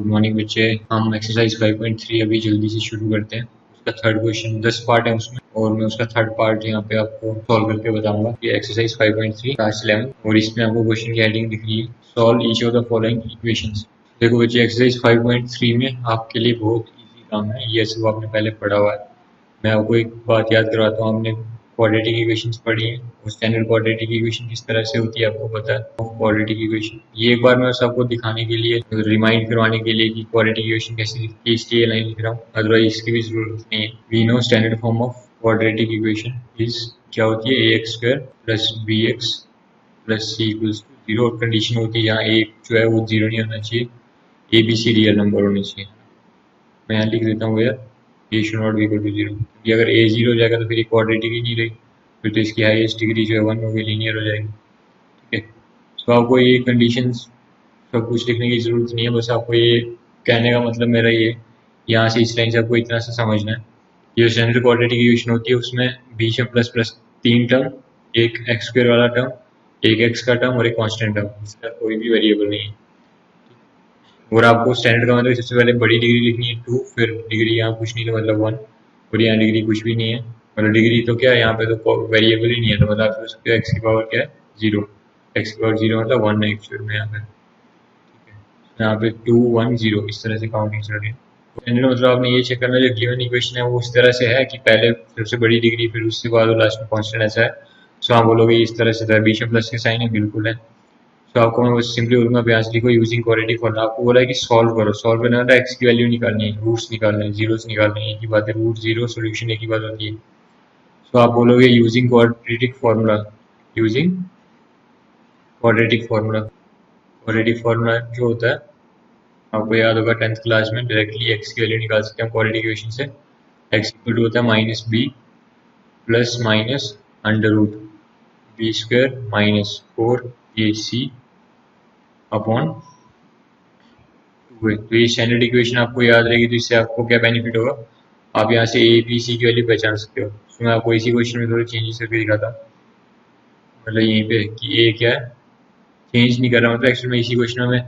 Good morning बच्चे। हम exercise 5.3 अभी जल्दी से शुरू करते हैं। उसका थर्ड क्वेश्चन 10 पार्ट है उसमें, और मैं उसका थर्ड पार्ट यहाँ पे आपको सॉल्व करके बताऊंगा। ये एक्सरसाइज 5.3 क्लास 11, और इसमें आपको क्वेश्चन की हेडिंग दिख रही है, solve each of the following equations. देखो बच्चे, एक्सरसाइज 5.3 में आपके लिए बहुत ईजी काम है, ये सब आपने पहले पढ़ा हुआ है। मैं आपको एक बात याद करवाता हूँ, हमने क्वाड्रेटिक इक्वेशंस पढ़ी है, और स्टैंडर्ड क्वाड्रेटिक इक्वेशन किस तरह से होती है आपको पता है। क्वाड्रेटिक इक्वेशन ये एक बार मैं सबको दिखाने के लिए, रिमाइंड करवाने के लिए कि क्वाड्रेटिक इक्वेशन कैसे दिखती है, इसलिए लाइन लिख रहा हूँ, अदरवाइज इसकी भी जरूरत नहीं है। We know standard form of quadratic equation is क्या होती है, ax² plus bx plus c equals to 0, और कंडीशन होती है यहाँ a जो है वो 0 नहीं होना चाहिए, a b c real number होने चाहिए। मैं यहाँ लिख देता हूँ यार, a should not be equal to 0, क्योंकि अगर a 0 हो जाएगा तो फिर ये क्वाड्रेटिक ही नहीं रही, फिर तो इसकी हाईएस्ट डिग्री जो है 1 होगी, लीनियर हो जाएगी। ठीक है, तो आपको ये कंडीशंस सब कुछ लिखने की जरूरत नहीं है, बस आपको ये कहने का मतलब मेरा ये, यहाँ से इस लाइन से आपको इतना सा समझना है। ये स्टैंडर्ड क्वाड्रेटिक इक्वेशन होती है, उसमें बीच में प्लस प्लस 3 टर्म, एक x² वाला टर्म, एक x का टर्म और एक कांस्टेंट टर्म, इसका कोई भी वेरिएबल नहीं है। और आपको स्टैंडर्ड का मतलब सबसे पहले बड़ी डिग्री लिखनी है 2, फिर डिग्री यहाँ कुछ नहीं तो मतलब 1, और यहाँ डिग्री कुछ भी नहीं है, मतलब डिग्री तो क्या है, यहाँ पे तो वेरिएबल ही नहीं है, तो मतलब आप सोच सकते हो एक्स की पावर क्या है, 0। एक्स की पावर 0 मतलब 1 है एक्चुअल में यहाँ पे। यहाँ पे 2 1 0 इस तरह से काउंटिंग चल रही है। स्टैंडर्ड मतलब आपने ये चेक करना, जो गिवन इक्वेशन है वो उस तरह से है कि पहले सबसे बड़ी डिग्री, फिर उसके बाद लास्ट में कांस्टेंट ऐसा है। सो आप बोलोगे इस तरह से था, बीच में प्लस के साइन है, बिल्कुल है। तो आपको मैं बस सिंपली बोलूंगा ब्याज लिखो यूजिंग क्वाड्रेटिक फॉर्मूला। आपको बोला है कि सॉल्व करो, सॉल्व करने वाला एक्स की वैल्यू निकालनी है, रूट्स निकालने हैं, जीरोस निकालने हैं, एक ही बात है, रूट जीरो सोल्यूशन एक ही बात होती है। तो आप बोलोगे using quadratic formula, using quadratic formula. Quadratic formula जो होता है आपको याद होगा 10th क्लास में, डायरेक्टली एक्स की वैल्यू निकाल सकते हैं क्वाड्रेटिक इक्वेशन से। एक्स इक्वल टू होता है minus B plus minus under root B square minus 4ac upon 2a। तो ये स्टैंडर्ड इक्वेशन आपको याद रहेगी, तो इससे आपको क्या बेनिफिट होगा, आप यहाँ से ए बी सी की वैल्यू पहचान सकते हो। तो मैं आपको इसी क्वेश्चन में थोड़े चेंजेस करके दिखाता हूँ, मतलब यहीं पे कि ए क्या है, चेंज नहीं कर रहा, मतलब एक्चुअली मैं इसी क्वेश्चन में मैं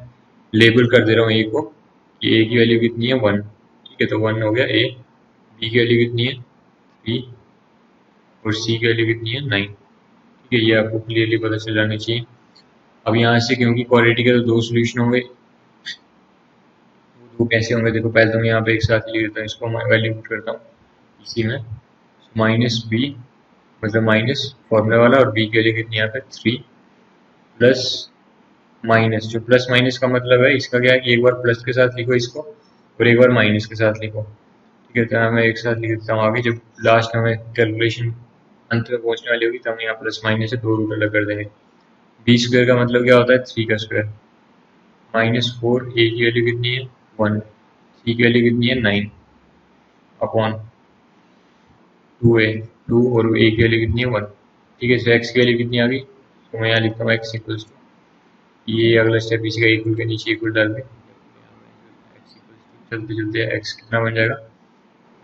लेबल कर दे रहा हूँ ए को, कि ए की वैल्यू कितनी है 1। ठीक है, तो 1 हो गया ए, बी की वैल्यू कितनी है 3, और सी की वैल्यू कितनी है 9। ठीक है, ये आपको क्लियरली पता चल जाना चाहिए। अब यहाँ से क्योंकि क्वाड्रेटिक है तो दो सोल्यूशन होंगे, वो कैसे होंगे देखो, पहले तो मैं यहाँ पे एक साथ लिख देता हूँ, इसको मैं वैल्यू पुट करता हूँ इसी में, माइनस बी मतलब माइनस फॉर्मूला वाला, और बी की वैल्यू कितनी यहाँ पे 3, प्लस माइनस, जो प्लस माइनस का मतलब है इसका क्या है कि एक बार प्लस के साथ लिखो इसको, और एक बार माइनस के साथ लिखो। ठीक है, तो मैं एक साथ लिख देता हूँ आगे, जब लास्ट हमें कैलकुलेशन अंत में पहुंचने वाली होगी तो हम यहाँ प्लस माइनस से 2 रूट अलग कर देंगे। बी स्क्वायर का मतलब क्या होता है 3 का स्क्वायर, माइनस 4, ए की वैल्यू कितनी है 1, सी की वैल्यू कितनी है 9 अपॉन 2a, 2 और a की वैल्यू कितनी है 1। ठीक है, सो x की वैल्यू कितनी आ गई, तो मैं यहाँ लिखता हूँ x इक्वल्स टू, ये अगला स्टेप इसी का इक्वल के नीचे इक्वल डाल के चलते चलते x कितना बन जाएगा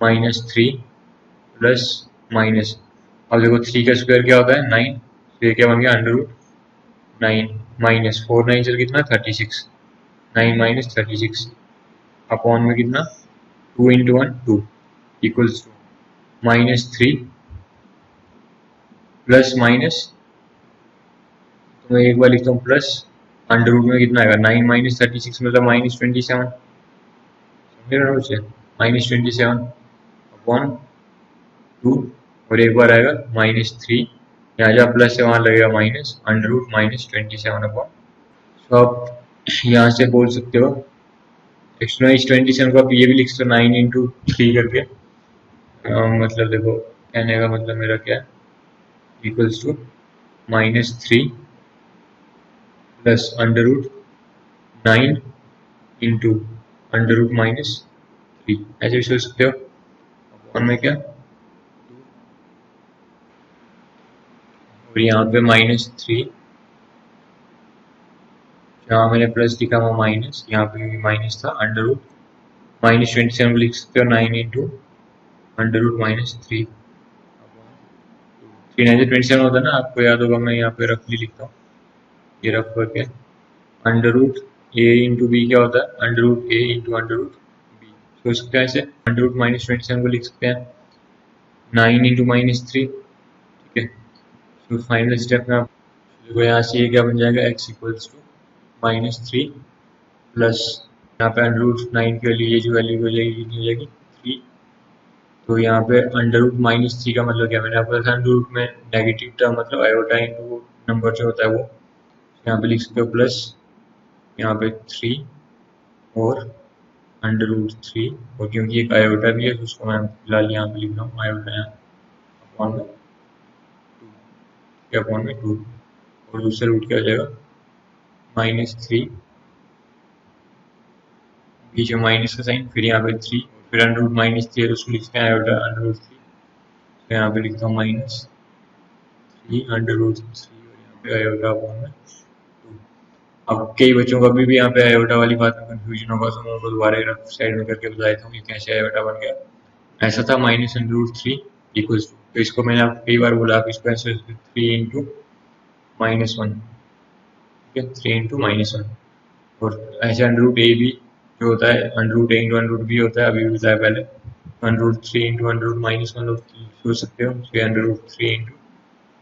-3 प्लस माइनस, अब देखो 3 का स्क्वायर क्या होता है 9, तो ये क्या बन गया अंडर रूट 9 माइनस 4 9 चल कितना 36, 9 माइनस 36 अपॉन में कितना 2 into 1 2 equals to -3 plus minus, तो मैं एक बार लिखता हूँ प्लस अंडर रूट में कितना आएगा 9 माइनस 36 मतलब -27, समझ रहे हो बच्चे, -27 अपॉन 2, और एक बार आएगा -3, यहाँ जहाँ प्लस है वहाँ लगेगा माइनस अंडर रूट -27 अपॉन। तो आप यहाँ से बोल सकते हो -27 को आप ये भी लिख सकते हो 9 इंटू 3 करके, मतलब देखो कहने का मतलब मेरा क्या है, equals to -3 plus under root 9 into under root -3, ऐसे भी सोच सकते हो, अपॉन में क्या, और यहाँ पे -3, जहाँ मैंने प्लस लिखा हुआ माइनस, यहाँ पे भी माइनस था, अंडर रूट -27 लिख सकते हो 9 इंटू अंडर रूट -3, 3 9 27 होता है ना, आपको याद होगा, मैं यहाँ पे रफली लिखता हूँ, ये रफ करके अंडर रूट ए इंटू बी क्या होता है, अंडर रूट ए इंटू अंडर रूट बी। सोच सकते हैं ऐसे, अंडर रूट माइनस 27 को लिख सकते हैं 9 इंटू -3, ठीक है। तो फाइनल स्टेप में आप देखो यहाँ से ये क्या बन जाएगा, x इक्वल्स टू -3 प्लस यहाँ पे अंडर रूट 9 की वैल्यू, ये जो वैल्यू हो जाएगी कितनी हो जाएगी 3। तो यहाँ पे अंडर रूट -3 का मतलब क्या, मैंने आपको बताया अंडर रूट में नेगेटिव टर्म मतलब आयोटा इंटू नंबर जो होता है वो, यहाँ पे लिख सकते हो प्लस यहाँ पे 3 और अंडर रूट 3, और क्योंकि एक आयोटा भी है तो उसको मैं फिलहाल यहाँ पे लिख रहा हूँ आयोटा यहाँ अपॉन में 2, अपॉन में 2, और दूसरा रूट क्या हो जाएगा -3, बीच में माइनस का साइन, फिर यहाँ पे 3, फिर अंडर रूट -3 है तो उसको लिखते हैं आयोटा अंडर रूट 3, तो यहाँ पे लिखता हूँ -3 अंडर रूट 3 और यहाँ पे आयोटा अपॉन में 2। अब कई बच्चों को अभी भी यहाँ पे आयोटा वाली बात में कंफ्यूजन होगा, तो मैं उनको दोबारा रफ साइड में करके बता देता हूँ कि कैसे आयोटा बन गया। ऐसा था -√3 इक्वल्स टू, तो इसको मैंने आपको कई बार बोला, आप इसको ऐसे 3 इंटू -1, ठीक है, 3 इंटू -1, और ऐसे अंडर रूट ए भी जो होता है अंडर रूट ए इंटू अंडर रूट बी होता है, अभी भी बताया पहले, under root 3 into under root -1 सोच सकते हो, तो अंडर रूट 3 इंटू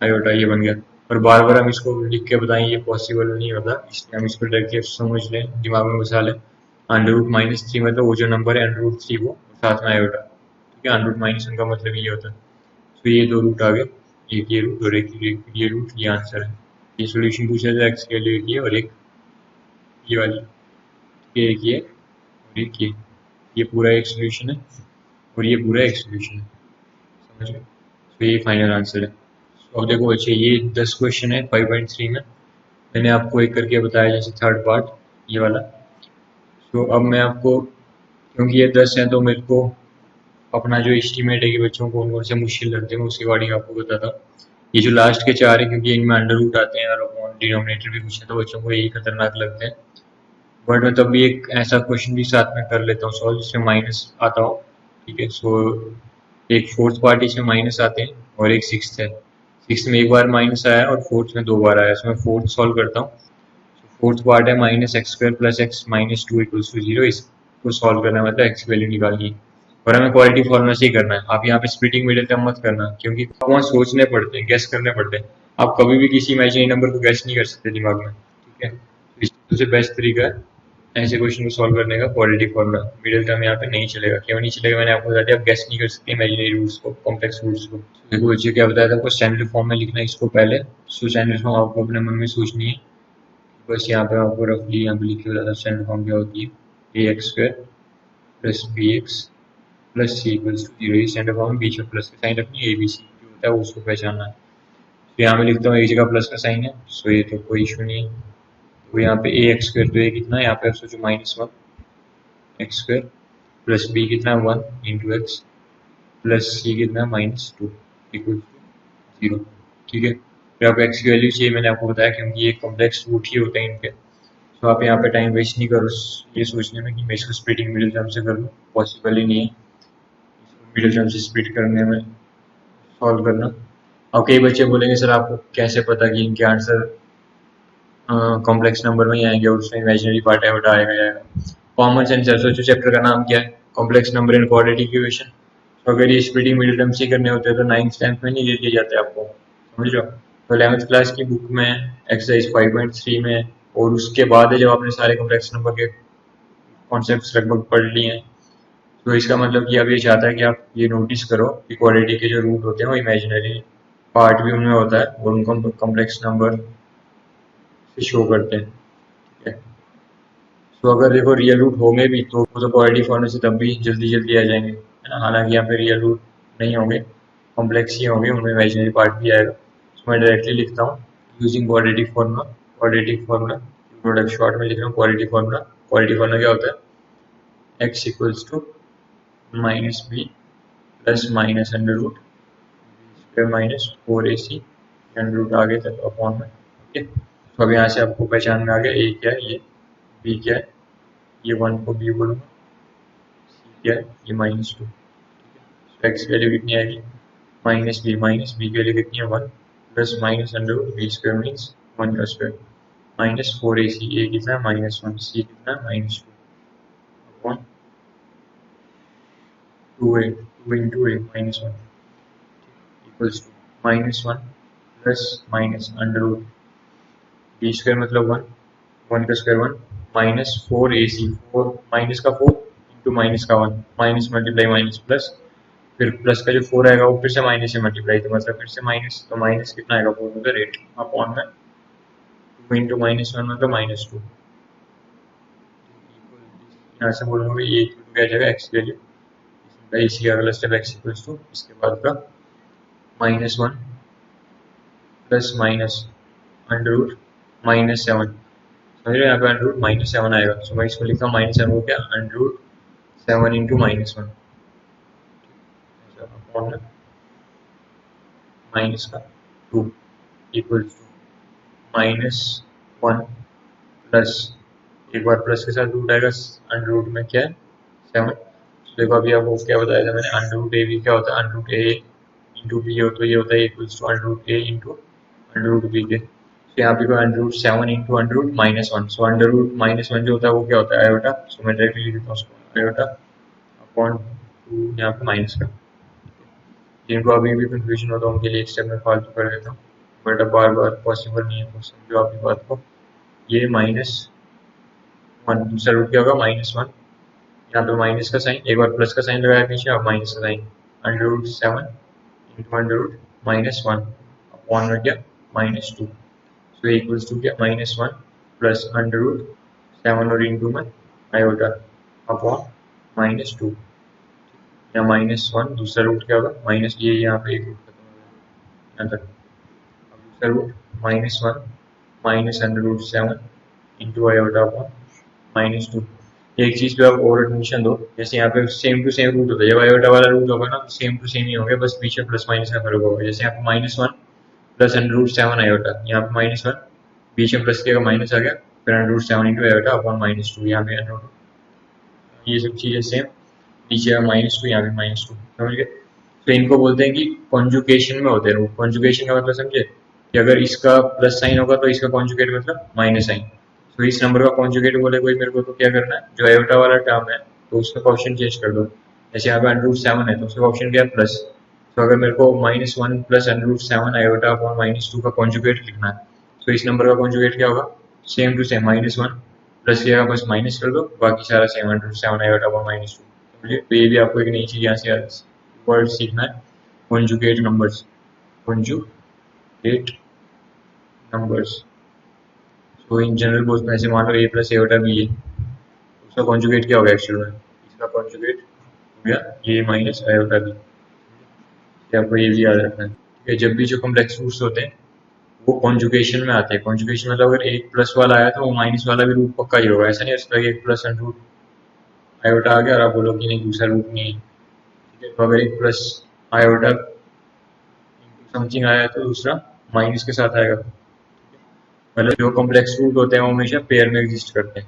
आयोटा ये बन गया। और बार बार हम इसको लिख के बताएं ये पॉसिबल नहीं होता, इसलिए हम इसको डायरेक्टली समझ लें, दिमाग में बसा लें। अंडर रूट -3 मतलब वो जो नंबर है अंडर रूट 3 वो साथ में आयोटा, ठीक है। अंडर रूट -1 का मतलब ये होता है। तो ये दो रूट आ गए, एक ये रूट और एक ये रूट, ये आंसर है। ये सोल्यूशन पूछा जाए एक्स के लिए ये, और एक ये वाली, एक ये और एक ये पूरा एक सोल्यूशन है और ये पूरा एक सोल्यूशन है, समझ गए। तो ये फाइनल आंसर है। अब देखो बच्चे ये 10 क्वेश्चन है 5.3 में, मैंने आपको एक करके बताया जैसे थर्ड पार्ट ये वाला। तो अब मैं आपको, क्योंकि ये 10 है तो मेरे को अपना जो एस्टीमेट है कि बच्चों को कौन से मुश्किल लगते हैं उसके अकॉर्डिंग आपको बताता हूँ। ये जो लास्ट के 4 है क्योंकि इनमें अंडर रूट आते हैं और अपॉन डिनोमिनेटर भी कुछ है, तो बच्चों को यही खतरनाक लगते हैं। बट मैं तब भी एक ऐसा क्वेश्चन भी साथ में कर लेता हूँ सॉल्व जिसमें माइनस आता हो, ठीक है। सो एक फोर्थ पार्ट इसमें माइनस आते हैं और एक सिक्स्थ है। सिक्स्थ में एक बार माइनस आया और फोर्थ में 2 बार आया, इसमें फोर्थ सॉल्व करता हूँ। फोर्थ पार्ट है -x² + x -2 = 0, इसको सॉल्व करना मतलब एक्स वैल्यू निकालनी है और हमें क्वालिटी फॉर्मूला से ही करना है। आप यहाँ पे स्प्लिटिंग मिडिल टर्म मत करना, क्योंकि वहाँ सोचने पड़ते हैं, गेस करने पड़ते हैं। आप कभी भी किसी इमेजिनरी नंबर को गेस नहीं कर सकते दिमाग में, ठीक है। सबसे बेस्ट तरीका है ऐसे क्वेश्चन को सॉल्व करने का क्वालिटी फॉर्मूला, मिडिल टर्म यहाँ पे नहीं चलेगा। क्यों नहीं चलेगा मैंने आपको बता दिया, आप गेस नहीं कर सकते इमेजिनरी रूट्स को, कॉम्प्लेक्स रूट्स को। देखो बच्चे क्या बताया था आपको, स्टैंडर्ड फॉर्म में लिखना है इसको पहले। सो स्टैंडर्ड फॉर्म आपको अपने मन में सोचनी है, बस यहाँ पे आपको रफली यहाँ पे लिख के बताता स्टैंडर्ड फॉर्म क्या होती है, ax² + bx + c = 0। ये स्टैंडर्ड फॉर्म में बीच में प्लस का साइन रखनी है, abc जो होता है उसको पहचानना है। तो यहाँ पे लिखता हूँ एक जगह प्लस का साइन है, सो ये तो कोई इशू नहीं है। तो यहाँ पे ax² तो ये कितना है, यहाँ पे आप सोचो -1 x² + b कितना है 1 × x + c कितना है -2 = 0, ठीक है। फिर आपको x की वैल्यू चाहिए, मैंने आपको बताया क्योंकि ये कॉम्प्लेक्स रूट ही होते हैं इनके। तो आप यहाँ पे टाइम वेस्ट नहीं करो ये सोचने में कि मैं इसको स्प्लिटिंग मिडिल टर्म से कर लूँ, पॉसिबल ही नहीं है मिडिल टर्म से स्प्लिट करने में सॉल्व करना। अब कई बच्चे बोलेंगे सर आपको कैसे पता कि इनके आंसर कॉम्प्लेक्स नंबर में ही आएंगे और उसमें इमेजिनरी पार्ट है वो आएगा। कॉमन सेंस है, सोचो चैप्टर का नाम क्या है, complex number and quadratic equation. तो अगर ये स्प्लिटिंग मिडिल टर्म से करने होते हैं तो 9th 10th में नहीं दे दिए जाते आपको, समझ लो। तो 11th क्लास की बुक में एक्सरसाइज 5.3 में और उसके बाद है जब आपने सारे कॉम्प्लेक्स नंबर के कॉन्सेप्ट्स लगभग पढ़ लिए हैं। तो इसका मतलब कि अब ये चाहता है कि आप ये नोटिस करो कि क्वाड्रेटिक के जो रूट होते हैं वो इमेजिनरी पार्ट भी उनमें होता है और उनको कॉम्प्लेक्स नंबर से शो करते हैं, ठीक है। तो अगर देखो रियल रूट होंगे भी तो क्वाड्रेटिक फॉर्मूले से तब भी जल्दी जल्दी आ जाएंगे, है ना। हालांकि यहाँ पे रियल रूट नहीं होंगे, कॉम्प्लेक्स ही होंगे, उनमें इमेजिनरी पार्ट भी आएगा। तो मैं डायरेक्टली लिखता हूँ using quadratic formula. Product short में लिख रहा हूँ क्वाड्रेटिक फार्मूला। क्वाड्रेटिक फार्मूला क्या होता है, x = -b + -√(-4ac) आगे तक अपॉन में, ठीक है। तो अब यहाँ से आपको पहचान में आ गया a क्या है, ये b क्या है, ये 1 को b बोलूँगा, c क्या है, ये -2, ठीक है। x की वैल्यू कितनी आएगी -b की वैल्यू कितनी है 1 + -√(b² मीन्स 1 का स्क्वायर -4ac, ए कितना है -1, सी कितना है -2 upon 2a, 2 into A -1 equals to -1 plus minus under root B square मतलब 1, 1 का स्क्वायर 1 -4ac, 4 माइनस का 4 इंटू माइनस का 1, माइनस मल्टीप्लाई माइनस प्लस, फिर प्लस का जो 4 आएगा वो फिर से माइनस से मल्टीप्लाई, तो मतलब फिर से माइनस, तो माइनस कितना आएगा 4 मतलब 8 अपॉन में 2 इंटू -1 मतलब -2। यहाँ से बोलूँगा ये क्या जाएगा एक्स वैल्यू, इसी का अगला स्टेप एक्स इक्वल्स टू इसके बाद का -1 प्लस माइनस अंडर रूट -7, समझ रहे हो यहाँ पे अंडर रूट -7 आएगा, तो मैं इसको लिखा -7 को क्या under root 7 into -1 upon minus का 2 इक्वल्स टू -1 प्लस, एक बार प्लस के साथ रूट आएगा, अंडर रूट में क्या है 7, देखो अभी आपको क्या बताया था मैंने, अंडर रूट ए बी क्या होता है, अंडर रूट ए इंटू बी हो तो ये होता है equals to under root A into under root b के, तो यहाँ पे कोई under root 7 into under root -1, so under root -1 जो होता है वो क्या होता है आयोटा, सो मैं डायरेक्टली लिख देता हूँ उसको आयोटा अपॉन 2 यहाँ पे माइनस का, जिनको अभी भी कंफ्यूजन होता है उनके लिए एक स्टेप में फालतू कर देता हूँ, बट अब बार बार पॉसिबल नहीं है, समझो आपकी बात को, ये -1 दूसरा रूट क्या होगा -1, यहाँ पे माइनस का साइन, एक बार प्लस का साइन लगाया पीछे और माइनस का sign, under root 7 into under root -1 upon में क्या -2, सो इक्वल्स टू क्या -1 प्लस अंडर रूट 7 और इंटू में आयोटा अपॉन -2, या -1 दूसरा रूट क्या होगा माइनस, ये यहाँ पे एक रूट खत्म हो गया यहाँ तक, अब दूसरा root -1 minus under root 7 into iota upon -2, एक चीज पे आप और एडमिशन दो, जैसे यहाँ पे सेम टू सेम रूट होता है, जब आयोटा वाला रूट होगा ना तो सेम टू सेम ही होगा, बस पीछे प्लस माइनस का फर्क होगा, जैसे यहाँ पे -1 प्लस अंडर रूट 7 आयोटा, यहाँ पे -1 बीच में प्लस किया माइनस आ गया, फिर under root 7 into iota upon -2, यहाँ पे अंडर रूट, ये सब चीजें सेम, नीचे -2 यहाँ पे -2, समझ गए, तो इनको बोलते हैं कि कॉन्जुगेशन में होते हैं रूट, कॉन्जुगेशन का मतलब समझे कि अगर इसका प्लस साइन होगा तो इसका कॉन्जुगेट मतलब माइनस साइन, तो इस नंबर का कॉन्जुगेट बोले कोई मेरे को, तो क्या करना है जो आयोटा वाला टर्म है तो उसका ऑप्शन चेंज कर दो, जैसे यहाँ पे अंडर रूट 7 है तो उसका ऑप्शन क्या है प्लस, तो अगर मेरे को -1 plus under root 7 iota upon -2 का कॉन्जुगेट लिखना है, तो इस नंबर का कॉन्जुगेट क्या होगा सेम टू सेम -1 प्लस किया बस माइनस कर दो, बाकी सारा same under root 7 iota upon -2, समझिए, तो ये भी आपको एक नई चीज यहाँ से वर्ड सीखना है, कॉन्जुगेट नंबर्स, कॉन्जुगेट नंबर्स, तो इन जनरल बोलते हैं, ऐसे मान लो a प्लस एटा बी है, उसका कॉन्जुगेट क्या होगा एक्चुअल में, इसका कॉन्जुगेट हो गया a माइनस आयोटा बी, आपको ये भी याद रखना है, ठीक है, जब भी जो कॉम्प्लेक्स रूट्स होते हैं वो कॉन्जुगेशन में आते हैं, कॉन्जुगेशन मतलब अगर एक प्लस वाला आया तो वो माइनस वाला भी रूट पक्का ही होगा, ऐसा नहीं है एक प्लस अंडर रूट आयोटा आ गया और आप बोलो कि नहीं दूसरा रूट नहीं है, ठीक है, तो अगर एक प्लस आयोटा समथिंग आया तो दूसरा माइनस के साथ आएगा, मतलब जो कॉम्प्लेक्स रूट होते हैं वो हमेशा पेयर में एग्जिस्ट करते हैं,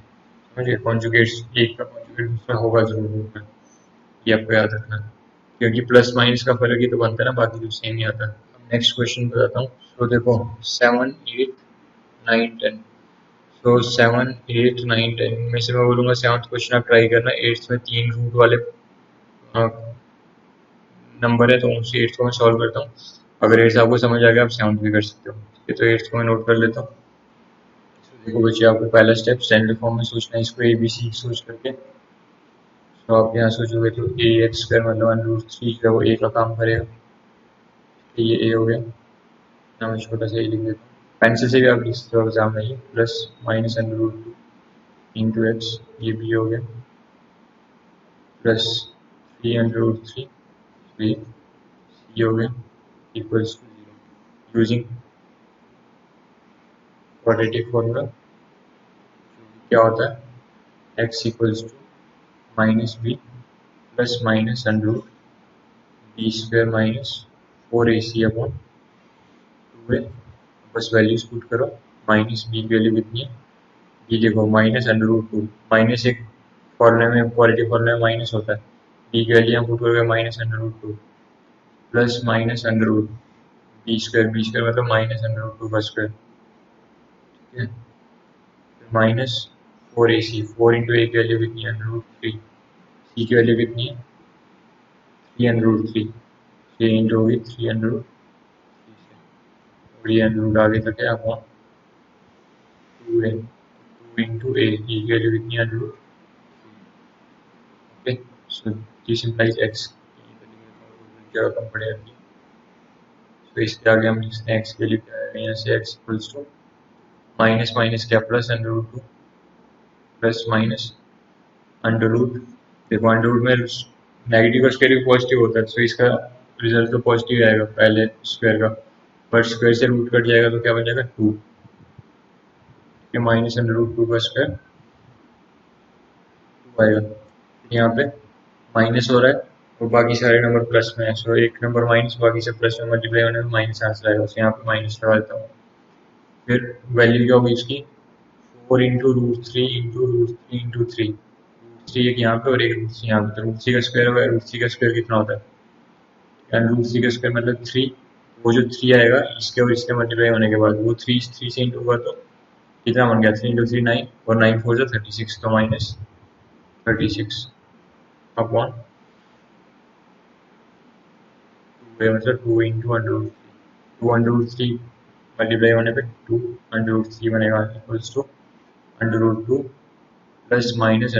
समझिए, कॉन्जुगेट एक का कॉन्जुगेट दूसरा होगा जरूर रूट में, ये आपको याद रखना है, क्योंकि प्लस माइनस का फर्क ही तो बनता है ना, बाकी तो सेम ही आता है। नेक्स्ट क्वेश्चन बताता हूँ, तो देखो 7, 8, 9, 10, तो 7, 8, 9, 10 में से मैं बोलूँगा 7th क्वेश्चन आप ट्राई करना, 8th में 3 रूट वाले नंबर है तो उनसे 8th को मैं सॉल्व करता हूँ, अगर 8th आपको समझ आ गया आप 7th भी कर सकते हो, ठीक है, तो 8th को मैं नोट कर लेता हूँ, देखो बच्चे आपको पहला स्टेप स्टैंडर्ड फॉर्म में सोचना है, इसको ABC सोच करके, तो आप यहाँ सोचोगे तो ax² मतलब √3 जो वो a का काम करेगा, ये a हो गया, ना मैं छोटा सा ही लिख देता हूँ, पेंसिल से भी आप लिख सकते हो एग्जाम में, ये प्लस माइनस √2 इंटू एक्स, ये b हो गया, प्लस 3√3 b c हो गया equals to 0, using quadratic formula क्या होता है x equals to -b plus minus under root b² minus 4ac upon 2a, बस वैल्यूज पुट करो, माइनस b की वैल्यू कितनी है, b देखो -√2, माइनस एक फॉर्मूले में क्वालिटी फॉर्मूले में माइनस होता है, b की वैल्यू हम पुट करोगे -√2 plus minus under root b² मतलब -√2 का स्क्वायर, ठीक है, माइनस 4ac, 4 इंटू ए की वैल्यू कितनी है √3, सी की वैल्यू कितनी है 3√3, 3 इंटू होगी 3√3 और ये अंडर आगे तक है अपॉन 2a, 2 इंटू ए की वैल्यू कितनी है √, okay. So this implies x क्या कम पड़ेगा, तो इसके आगे हम लिखते हैं x के लिए क्या है, यहाँ से x equals to minus minus क्या प्लस √2 प्लस माइनस √, देखो √, में नेगेटिव का स्क्वायर भी पॉजिटिव होता है, तो इसका रिजल्ट तो पॉजिटिव आएगा पहले स्क्वायर का, पर स्क्वायर से रूट कट जाएगा तो क्या बन जाएगा 2, माइनस √2 का स्क्वायर 2 आएगा। यहाँ पे माइनस हो रहा है और बाकी सारे नंबर प्लस में है, सो एक नंबर माइनस बाकी सब प्लस में मल्टीप्लाई होने में माइनस आंसर आएगा, तो यहाँ पे माइनस लगा देता हूँ। फिर वैल्यू क्या होगी इसकी 4 इंटू √3 इंटू √3 इंटू 3, √3 एक यहाँ पे और एक √3 यहाँ पे, तो √3 का स्क्वायर होगा, √3 का स्क्वायर कितना होता है, √3 का स्क्वायर मतलब 3, वो जो 3 आएगा इसके और इसके मल्टीप्लाई होने के बाद वो 3 से इंटू हुआ तो कितना बन गया 3 इंटू 3 9 और 9 4 जो 36, तो माइनस 36 अपॉन 2 मतलब 2 इंटू √3 मल्टीप्लाई होने पे 2 √3 बनेगा equals to √2 plus minus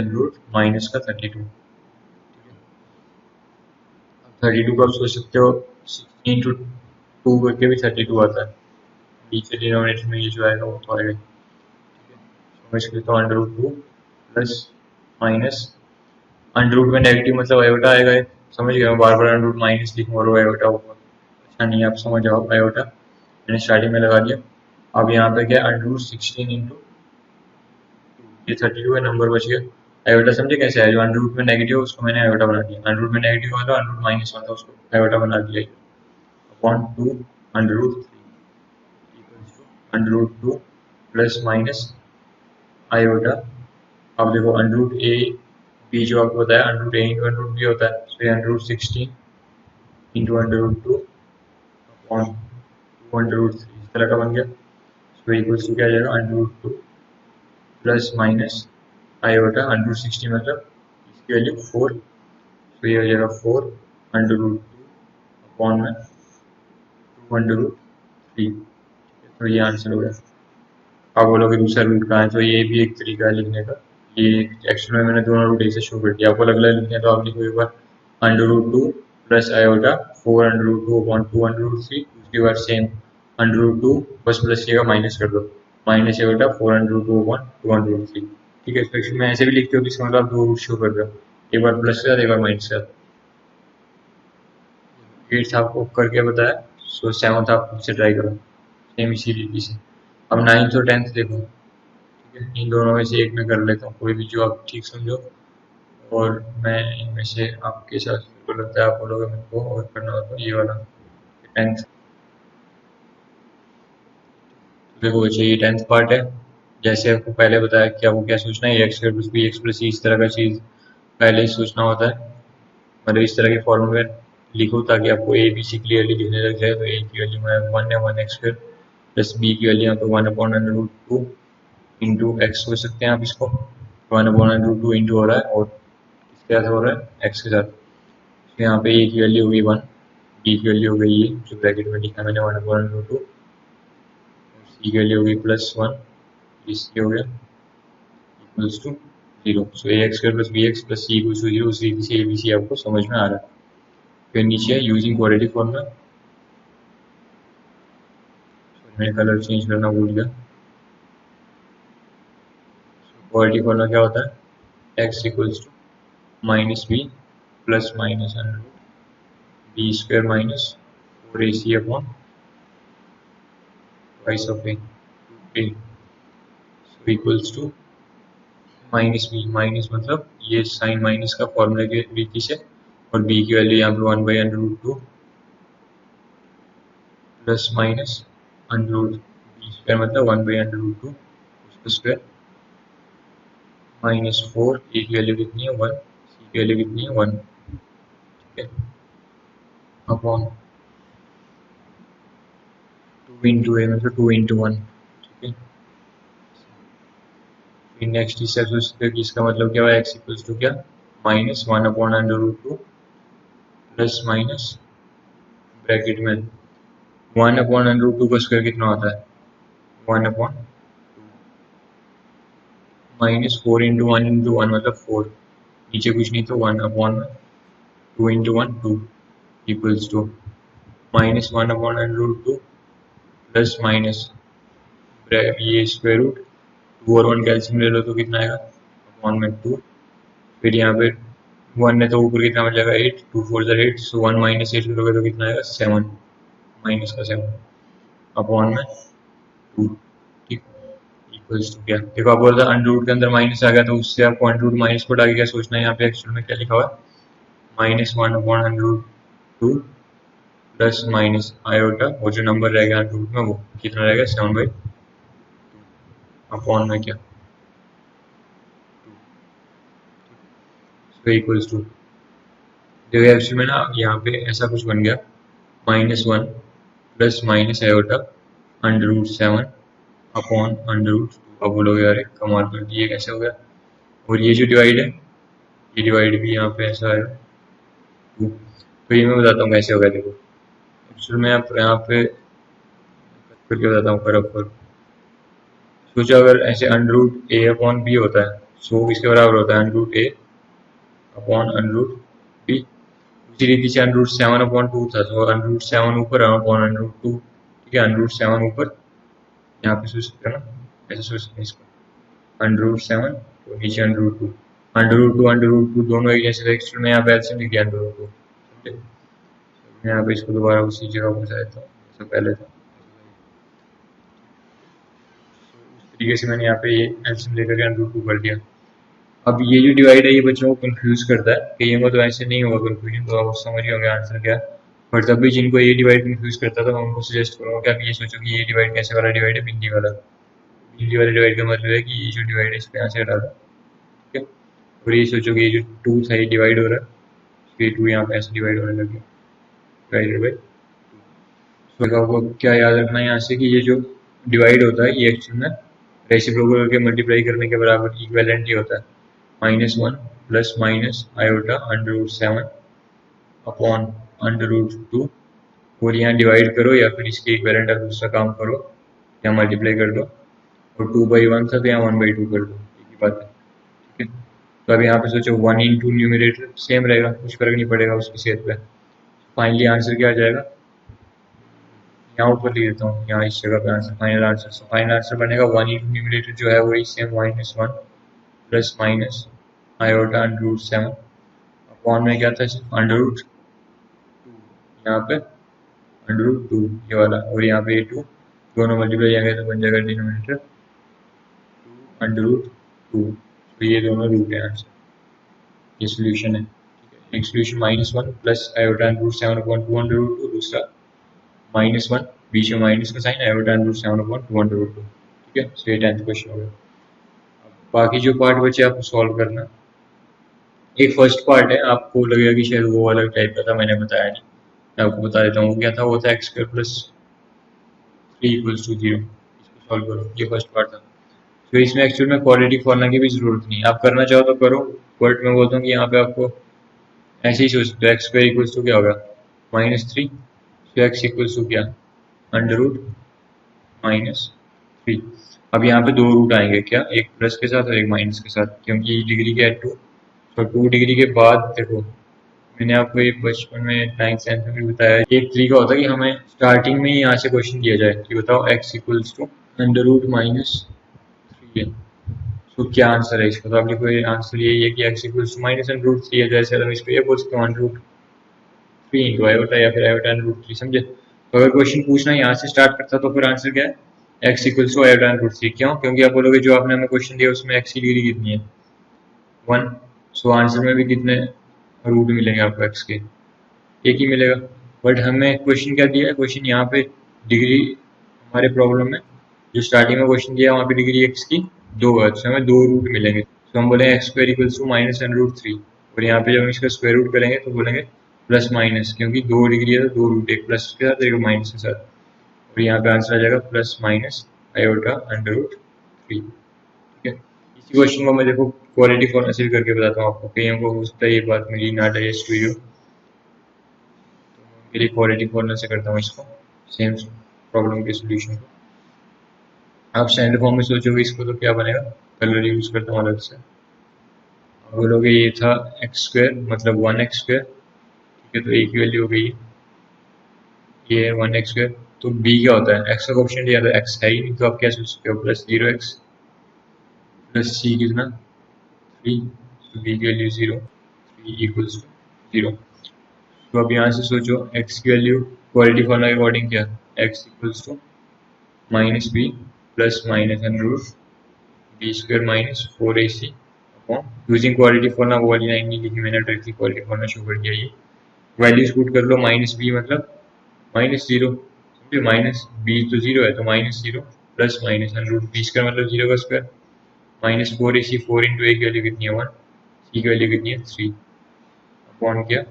minus का 32, 32 को आप सोच सकते हो 16 इंटू 2 करके भी 32 आता है, नीचे डिनोमिनेटर में ये जो आएगा वो तो आएगा, समझ के, तो √2 प्लस माइनस √, में नेगेटिव मतलब आयोटा आएगा, समझ गए, मैं बार बार √ माइनस लिखूँ और वो आयोटा होगा, अच्छा नहीं, आप समझ जाओ आयोटा मैंने स्टार्टिंग में लगा दिया। अब यहाँ पे क्या √16 इंटू ये 32 है, नंबर बच गया, आयोटा समझे कैसे है, जो √ में नेगेटिव उसको मैंने आयोटा बना दिया, √ में नेगेटिव वाला माइनस वाला उसको आयोटा बना दिया, अपॉन 2 √3 √2 प्लस माइनस आयोटा। अब देखो √a b जो आपको बताया √a इंटू √b होता है, तो ये √16 इंटू √2 अपॉन 2 √3 इस तरह का बन गया, तो इक्वल्स टू क्या आ जाएगा √2 प्लस माइनस आयोटा, √16 मतलब इसकी वैल्यू 4, तो ये हो जाएगा 4 √2 अपॉन में 2 √3, तो ये आंसर हो गया। आप बोलोगे दूसरा रूट कहाँ है, तो ये भी एक तरीका है लिखने का, ये एक्चुअल में मैंने दोनों रूट ऐसे शो कर दिया, आपको अलग अलग लिखने तो आप लिखो एक बार √2 प्लस आयोटा 4 √2 अपॉन 2 √3, उसके बाद सेम √2 बस प्लस का माइनस कर दो, माइनस आयोटा 4 √2 अपॉन 2 √3, ठीक है। एक्चुअली मैं ऐसे भी लिखते हो तो इसका मतलब आप दो रूट शो कर रहे हो, एक बार प्लस के साथ एक बार माइनस के साथ। 8th आपको करके बताया, सो 7th आप खुद से ट्राई करो सेम इसी तरीके से। अब 9th और 10th देखो, इन दोनों में से एक में कर लेता हूँ, कोई भी जो आप ठीक समझो, और मैं इनमें से आपके साथ को लगता है आप बोलोगे मेरे को और करना हो तो ये वाला 10th। देखो बच्चे ये 10th पार्ट है, जैसे आपको पहले बताया कि आपको क्या सोचना है, X plus B x plus C इस तरह का चीज़ पहले ही सोचना होता है, मतलब इस तरह के फॉर्मूले में लिखो ताकि आपको ए बी सी क्लियरली दिखने लग जाए, तो ए की वैल्यू में 1 है 1x² प्लस बी की वैल्यू यहाँ पे 1/√2 इंटू एक्स सोच सकते हैं आप इसको, 1/√2 इंटू हो रहा है और इसके साथ हो रहा है एक्स के साथ, तो यहाँ पे ए की वैल्यू होगी 1, बी की वैल्यू हो गई ये जो ब्रैकेट में लिखा मैंने 1/√2, सी की वैल्यू होगी +1, इसकी हो गया equals to 0, so a x square plus B x plus c equals to 0, c से ए बी सी आपको समझ में आ रहा है। फिर नीचे यूजिंग क्वाड्रेटिक फॉर्मूला, मैंने कलर चेंज करना भूल गया, क्वाड्रेटिक फॉर्मूला क्या होता है x equals to minus B plus minus b square minus 4ac upon twice of a equals to minus b, minus मतलब ये साइन माइनस का फॉर्मूला के तरीके से, और बी की वैल्यू यहाँ पे 1/√2 प्लस माइनस बी स्क्वायर मतलब 1/√2 उसका स्क्वायर -4, ए की वैल्यू कितनी है 1, सी की वैल्यू कितनी है 1, ठीक है, अपॉन 2 इंटू ए मतलब 2 इंटू 1, ठीक है, नेक्स्ट इससे सोच सकते हो कि इसका मतलब क्या हुआ, एक्स इक्वल्स टू क्या, -1/√2 प्लस माइनस ब्रैकेट में 1/√2 का स्क्वायर कितना होता है, 1/, -4 इंटू 1 इंटू 1 मतलब 4, नीचे कुछ नहीं तो 1/2 into 1 2 equals to -1/√2 plus minus ये स्क्वायर रूट 2 और 1 कैल्सियम ले लो तो कितना आएगा, अपॉन में 2, फिर यहाँ पे 1 है तो ऊपर कितना बच जाएगा 8, 2 4 ज़ा 8, सो 1 - 8 करोगे तो कितना आएगा 7, माइनस का 7 अपॉन में 2, ठीक, इक्वल्स टू क्या, देखो आप बोल रहे अंडर रूट के अंदर माइनस आ गया तो उससे आपको अंडर रूट माइनस को आगे क्या सोचना है, यहाँ पे एक्चुअल में क्या लिखा हुआ है -1/√2 प्लस माइनस आयोटा और जो नंबर रहेगा अंडर रूट में वो कितना रहेगा 7/2 अपॉन में क्या इक्वल्स टू, देखो एक्चुअल में ना यहाँ पे ऐसा कुछ बन गया -1 प्लस माइनस आयोटा √7 अपॉन √2, अब बोलोगे यार कमाल कर दिए कैसे हो गया, और ये जो डिवाइड है ये डिवाइड भी यहाँ पे ऐसा है 2, तो ये मैं बताता हूँ कैसे होगा, देखो एक्चुअल में आप यहाँ पे करके बताता हूँ पर सोचो अगर ऐसे √a अपॉन b होता है, सो इसके बराबर होता है √a अपॉन √b, उसी रीति से √7/2 था, तो √7 ऊपर अपॉन √2, ठीक है, √7 ऊपर यहाँ पे सोच सकते हो ना, ऐसे सोच सकते हैं इसको √7 तो नीचे √2, √2 दोनों एक जैसे, एक्चुअल में यहाँ पे एलसीएम लिख दिया √2, मैं यहाँ पे इसको दोबारा उसी जगह पहुँचा देता हूँ जैसे पहले था, उस तरीके से मैंने यहाँ पे ये एलसीएम लेकर के √2 कर दिया। अब ये जो डिवाइड है ये बच्चों को कंफ्यूज करता है, कईयों को तो ऐसे नहीं होगा कंफ्यूजन, तो आप समझ ही होंगे आंसर क्या, बट तब भी जिनको ये डिवाइड कंफ्यूज करता था मैं उनको सजेस्ट करूँगा कि आप ये सोचो कि ये डिवाइड कैसे वाला डिवाइड है, बिंदी वाला, बिंदी वाले डिवाइड का मतलब है कि ये जो डिवाइड है इस पे यहाँ से हटा दो, ठीक है, और ये सोचो कि ये जो 2 था ये डिवाइड हो रहा है, फिर 2 यहाँ पे ऐसे डिवाइड होने लगे, डिवाइडेड बाई 2, तो आपको क्या याद रखना है यहाँ से कि ये जो डिवाइड होता है ये एक्चुअल में रेसिप्रोकल करके मल्टीप्लाई करने के बराबर इक्विवेलेंट ही होता है, -1 प्लस माइनस आयोटा √7 अपॉन √2, और यहाँ डिवाइड करो या फिर इसके इक्विवेलेंट का दूसरा काम करो, यहाँ मल्टीप्लाई कर दो, और 2/1 था तो यहाँ 1/2 कर दो, एक ही बात है, ठीक है, तो अब यहाँ पे सोचो 1 इंटू न्यूमिनेटर सेम रहेगा, कुछ फर्क नहीं पड़ेगा उसकी सेहत पे, फाइनली आंसर क्या आ जाएगा, यहाँ ऊपर लिख देता हूँ, यहाँ इस जगह पे आंसर फाइनल आंसर बनेगा 1 इंटू न्यूमिनेटर जो है वही same -1 plus minus iota √7 upon में क्या था √2, यहाँ पे √2 ये वाला, और यहाँ पे 2 दोनों मल्टीप्लाई जाएंगे तो बन जाएगा डिनोमिनेटर 2 √2, तो ये दोनों रूट है आंसर, ये सोल्यूशन है, एक सोल्यूशन -1 प्लस आयोटा √7 अपॉन 2 √2, दूसरा -1 बीच में माइनस का साइन आयोटा √7 अपॉन 2 √2, ठीक है, सो ये 10th क्वेश्चन हो गया। बाकी जो पार्ट बचे आपको सॉल्व करना, एक फर्स्ट पार्ट है आपको लगेगा कि शायद वो अलग टाइप का था, मैंने बताया नहीं, मैं आपको बता देता हूँ वो क्या था, वो था x² प्लस 3 इक्वल्स टू 0, इसको सॉल्व करो, ये फर्स्ट पार्ट था, तो इसमें एक्चुअल में क्वाड्रेटिक फॉर्मूला की भी जरूरत नहीं, आप करना चाहो तो करो, बट मैं बोलता हूँ कि यहाँ पे आपको ऐसे ही सोच सकते हो, x² इक्वल्स टू क्या होगा -3, तो x इक्वल्स टू क्या √-3, अब यहाँ पे दो रूट आएंगे क्या, एक प्लस के साथ और एक माइनस के साथ, क्योंकि डिग्री क्या है 2, तो 2 डिग्री के बाद देखो मैंने आपको एक बचपन में 9th 10th में भी बताया, एक तरीका होता है कि हमें स्टार्टिंग में ही यहाँ से क्वेश्चन दिया जाए कि बताओ x इक्वल्स टू √-3 है, तो क्या आंसर है इसका, तो आपने कोई आंसर यही है कि x इक्वल्स टू -√3 है, जैसे हम इसको ये बोल सकते हैं 1√3 इंटू आयोटा या फिर आयोटा √3, समझे, तो अगर क्वेश्चन पूछना यहाँ से स्टार्ट करता तो फिर आंसर क्या है x इक्वल्स टू आयोटा √3, क्यों, क्योंकि आप बोलोगे जो आपने हमें क्वेश्चन दिया उसमें x की डिग्री कितनी है 1, सो आंसर में भी कितने रूट मिलेंगे आपको x के, एक ही मिलेगा, बट हमें क्वेश्चन क्या दिया है, क्वेश्चन यहाँ पे डिग्री हमारे प्रॉब्लम में जो स्टार्टिंग में क्वेश्चन दिया है वहाँ पे डिग्री x की 2 है, तो हमें 2 रूट मिलेंगे, तो हम बोलेंगे x² इक्वल्स टू -√3, और यहाँ पे जब हम इसका स्क्वायर रूट करेंगे तो बोलेंगे प्लस माइनस, क्योंकि 2 डिग्री है तो 2 रूट, एक प्लस के साथ एक माइनस के साथ, और यहाँ पे आंसर आ जाएगा प्लस माइनस आयोटा √3, ठीक है, इसी क्वेश्चन को मैं देखो क्वालिटी फॉर्मूला से भी करके बताता हूँ आपको, कहीं हमको हो सकता है ये बात मेरी ना डाइजेस्ट हुई हो, मेरी क्वालिटी फॉर्मूला से करता हूँ इसको, सेम प्रॉब्लम के सोल्यूशन को। आप स्टैंडर्ड फॉर्म में सोचोगे इसको तो क्या बनेगा, कलर यूज करता हूँ अलग से। आप बोलोगे ये था एक्स स्क्वायर मतलब 1x², ठीक है, तो ए की वैल्यू हो गई ये है 1x²। तो बी क्या होता है, एक्स का ऑप्शन दिया था, एक्स है ही नहीं, तो आप क्या सोच सकते हो, +0x प्लस सी कितना 3, तो बी की वैल्यू 0, 3 इक्वल्स टू 0। तो अब यहाँ से सोचो एक्स की वैल्यू क्वालिटी फॉर्मूला के अकॉर्डिंग क्या, x equals to minus B plus minus under root B square minus 4ac upon using quality formula, वो वाली लाइन नहीं लिखी मैंने, डायरेक्टली क्वालिटी फॉर्मूला शो कर दिया। ये वैल्यूज पुट कर लो, माइनस बी मतलब -0, समझे, माइनस बी तो 0 है तो -0 plus minus under root B square मतलब 0 का स्क्वायर -4ac, 4 इंटू ए की वैल्यू कितनी है 1, सी की वैल्यू कितनी है 3 अपॉन क्या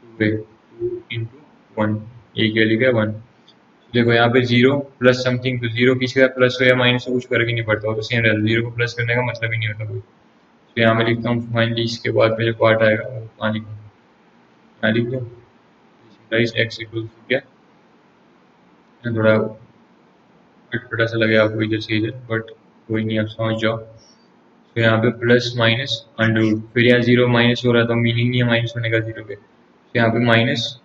2 इंटू 1, ए की वैल्यू क्या 1। देखो यहाँ पे 0 प्लस समथिंग, तो 0 किसी का प्लस हो या माइनस हो कुछ फर्क ही नहीं पड़ता, वो तो सेम रहता है, 0 को प्लस करने का मतलब ही नहीं होता कोई। तो यहाँ मैं लिखता हूँ फाइनली, इसके बाद में जो पार्ट आएगा वो वहाँ लिखूँगा, यहाँ लिख दो एक्स इक्वल टू क्या, थोड़ा अटपटा सा लगे आपको इधर से इधर, बट कोई नहीं, आप समझ जाओ। तो यहाँ पे प्लस माइनस अंडर रूट, फिर यहाँ 0 माइनस हो रहा था, मीनिंग नहीं है माइनस होने का 0 पे, तो यहाँ पे माइनस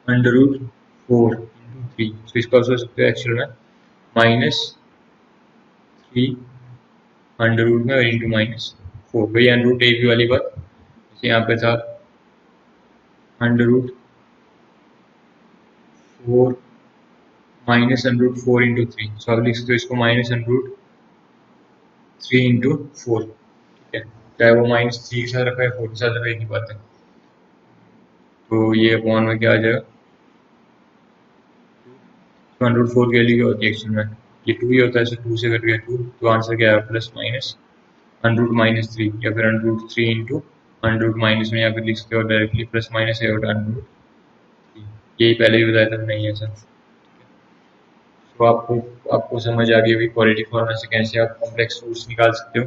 अंडर रूट 4 इंटू 3, तो इसका सोच सकते हो एक्चुअल में -3 अंडर रूट में और इंटू -4, वही अंडर रूट ए बी वाली बात, जैसे यहाँ पे था under root 4 minus under root 4 into 3, so आप लिख सकते हो इसको माइनस अंडर रूट 3 इंटू 4, ठीक है, चाहे वो -3 के साथ रखा है 4 के साथ रखा है, एक ही बात है। तो ये अपॉन में क्या आ जाएगा, तो अंडर रूट 4 की वैल्यू क्या होती है एक्चुअल में, ये 2 ही होता है, सो 2 से कट गया 2, तो आंसर क्या है प्लस माइनस अंडर रूट -3, या फिर under root 3 into under root minus में, या फिर लिख सकते हो डायरेक्टली प्लस माइनस है और अंडर रूट 3, यही पहले भी बताया था नहीं है सर। तो आपको आपको समझ आ गई होगी क्वालिटी फॉर्मूला से कैसे आप कॉम्प्लेक्स रूट्स निकाल सकते हो।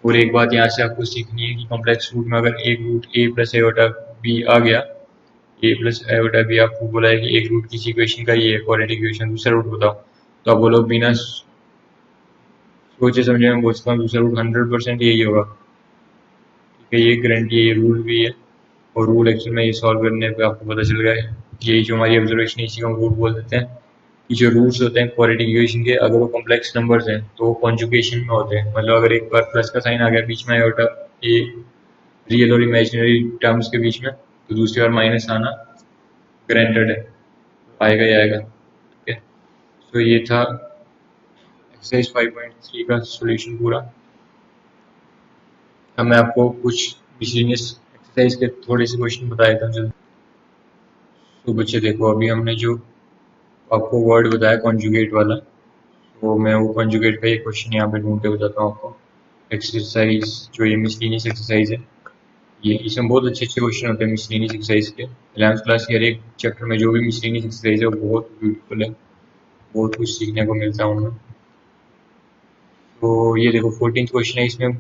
और एक बात यहाँ से आपको सीखनी है कि कॉम्प्लेक्स रूट में अगर एक root a plus iota b आ गया, a प्लस एवटा b आपको बोला है कि एक रूट किसी इक्वेशन का ये है क्वाड्रेटिक इक्वेशन, दूसरा रूट बताओ, तो आप बोलो बिना सोचे समझे मैं बोलता हूँ दूसरा रूट 100% यही होगा, ठीक है, ये गारंटी है, ये रूल भी है, और रूल एक्चुअल में ये सॉल्व करने पे आपको पता चल गया है, यही जो हमारी ऑब्जर्वेशन है इसी को हम रूल बोल देते हैं, कि जो रूट्स होते हैं क्वाड्रेटिक इक्वेशन के, अगर वो कॉम्प्लेक्स नंबर्स हैं तो वो कॉन्जुगेशन में होते हैं, मतलब अगर एक बार प्लस का साइन आ गया बीच में आयोटा ए रियल और इमेजिनरी टर्म्स के बीच में, तो दूसरी बार माइनस आना ग्रांटेड है, आएगा ही आएगा, ठीक है। तो ये था एक्सरसाइज 5.3 का सॉल्यूशन पूरा। अब मैं आपको कुछ मिसलेनियस एक्सरसाइज के थोड़े से क्वेश्चन बताया था जल्दी। तो बच्चे देखो, अभी हमने जो आपको वर्ड बताया कॉन्जुगेट वाला, तो मैं वो कॉन्जुगेट का ये क्वेश्चन यहाँ पे ढूंढ के बताता हूँ आपको। एक्सरसाइज जो ये मिसलेनियस एक्सरसाइज है, ये इसमें बहुत अच्छे अच्छे क्वेश्चन होते हैं मिसलेनियस एक्सरसाइज के, 11th क्लास के हर एक चैप्टर में जो भी मिसलेनियस एक्सरसाइज है वो बहुत ब्यूटीफुल है, बहुत कुछ सीखने को मिलता है उनमें। तो ये देखो 14th क्वेश्चन है, इसमें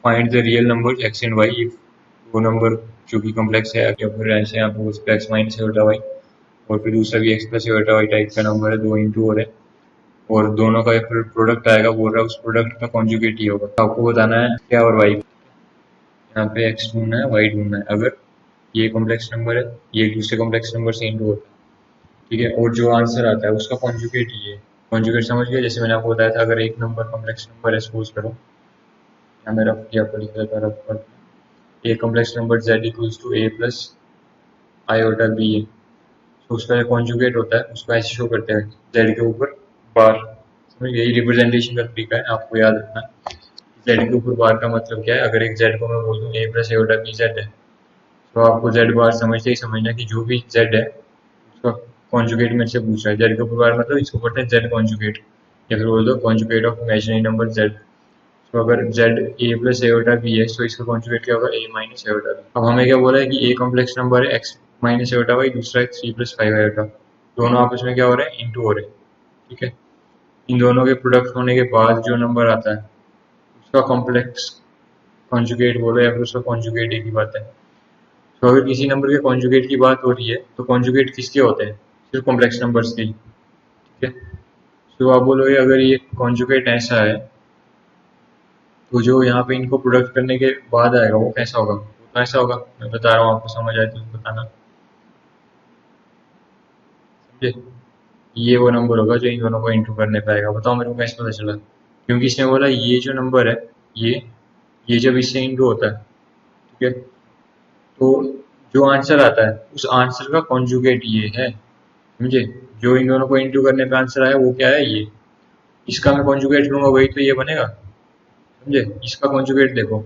find the real number x and y, वो नंबर जो कि कॉम्प्लेक्स है, या फिर ऐसे यहाँ पे उस पर एक्स माइनस एटा वाई, और फिर दूसरा भी x plus iota y type का नंबर है, 2 इंटू और है, और दोनों का फिर प्रोडक्ट आएगा, बोल रहा है उस प्रोडक्ट का कॉन्जुगेट ही होगा। तो आपको बताना है क्या और वाई, यहाँ पे एक्स ढूंढना है वाई ढूंढना है, अगर ये कॉम्प्लेक्स नंबर है, ये दूसरे कॉम्प्लेक्स नंबर से इंटू होता है, ठीक है, और जो आंसर आता है उसका कॉन्जुगेट ये है। कॉन्जुगेट समझ गए, जैसे मैंने आपको बताया था, अगर एक नंबर कॉम्प्लेक्स नंबर है, सपोज करो यहाँ मैं रफ किया आपको लिख देता हूँ, रफ कर, a complex number z equals to a plus iota b है, तो उसका कॉन्जुगेट होता है, उसको ऐसे शो करते हैं z के ऊपर बार, समझ, यही रिप्रेजेंटेशन का तरीका है, आपको याद रखना। z के ऊपर बार का मतलब क्या है, अगर एक z को मैं बोल दूँ a plus iota b z है, तो आपको z बार समझते ही समझना कि जो भी z है उसका कॉन्जुगेट मेरे से पूछ रहा है, z के ऊपर बार मतलब इसको पढ़ते हैं z कॉन्जुगेट, या फिर बोल दो conjugate of imaginary number z। तो अगर z a plus iota B है, तो इसका कॉन्जुगेट क्या होगा, a माइनस एटा बी। अब हमें क्या बोला है कि a कॉम्प्लेक्स नंबर है x माइनस एटा वाई, दूसरा है 3 प्लस 5 एटा, दोनों आपस में क्या हो रहे हैं, इंटू हो रहे हैं, ठीक है। इन दोनों के प्रोडक्ट होने के बाद जो नंबर आता है उसका कॉम्प्लेक्स कॉन्जुगेट बोलो या फिर उसका कॉन्जुगेट एक ही बात है। तो अगर किसी नंबर के कॉन्जुगेट की बात हो रही है तो कॉन्जुगेट किसके होते हैं? सिर्फ कॉम्प्लेक्स नंबर्स के। ठीक है, तो आप बोलोगे अगर ये कॉन्जुगेट ऐसा है तो जो यहाँ पे इनको प्रोडक्ट करने के बाद आएगा वो कैसा होगा? वो तो ऐसा होगा। मैं बता रहा हूँ, आपको समझ आए तो बताना। समझे? ये वो नंबर होगा जो इन दोनों को इंटू करने पे आएगा। बताओ मेरे को कैसे पता चला? क्योंकि इसने बोला ये जो नंबर है ये ये जब इससे इंटू होता है, ठीक है, तो जो आंसर आता है उस आंसर का कॉन्जुगेट ये है। समझे? जो इन दोनों को इंटू करने पे आंसर आया वो क्या है? ये। इसका मैं कॉन्जुगेट लूंगा वही तो ये बनेगा। समझे? इसका कॉन्जुगेट देखो,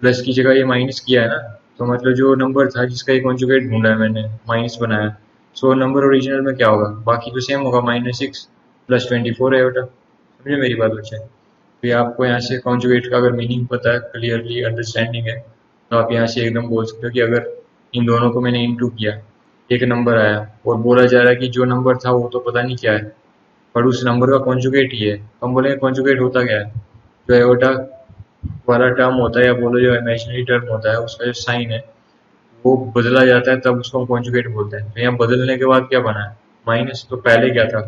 प्लस की जगह ये माइनस किया है ना, तो मतलब जो नंबर था जिसका ये कॉन्जुगेट ढूंढा है मैंने, माइनस बनाया, सो नंबर ओरिजिनल में क्या होगा? बाकी तो सेम होगा, -6 + 24 है बेटा। समझे मेरी बात बच्चे? तो ये आपको यहाँ से कॉन्जुगेट का अगर मीनिंग पता है, क्लियरली अंडरस्टैंडिंग है, तो आप यहाँ से एकदम बोल सकते हो कि अगर इन दोनों को मैंने इंटू किया, एक नंबर आया और बोला जा रहा है कि जो नंबर था वो तो पता नहीं क्या है, पर उस नंबर का कॉन्जुगेट ही है। हम बोलेंगे कॉन्जुगेट होता क्या है? जो एयोटा वाला टर्म होता है या बोलो जो इमेजिनरी टर्म होता है उसका जो साइन है वो बदला जाता है, तब उसको हम कॉन्जुगेट बोलते हैं। तो यहाँ बदलने के बाद क्या बना है? माइनस। तो पहले क्या था?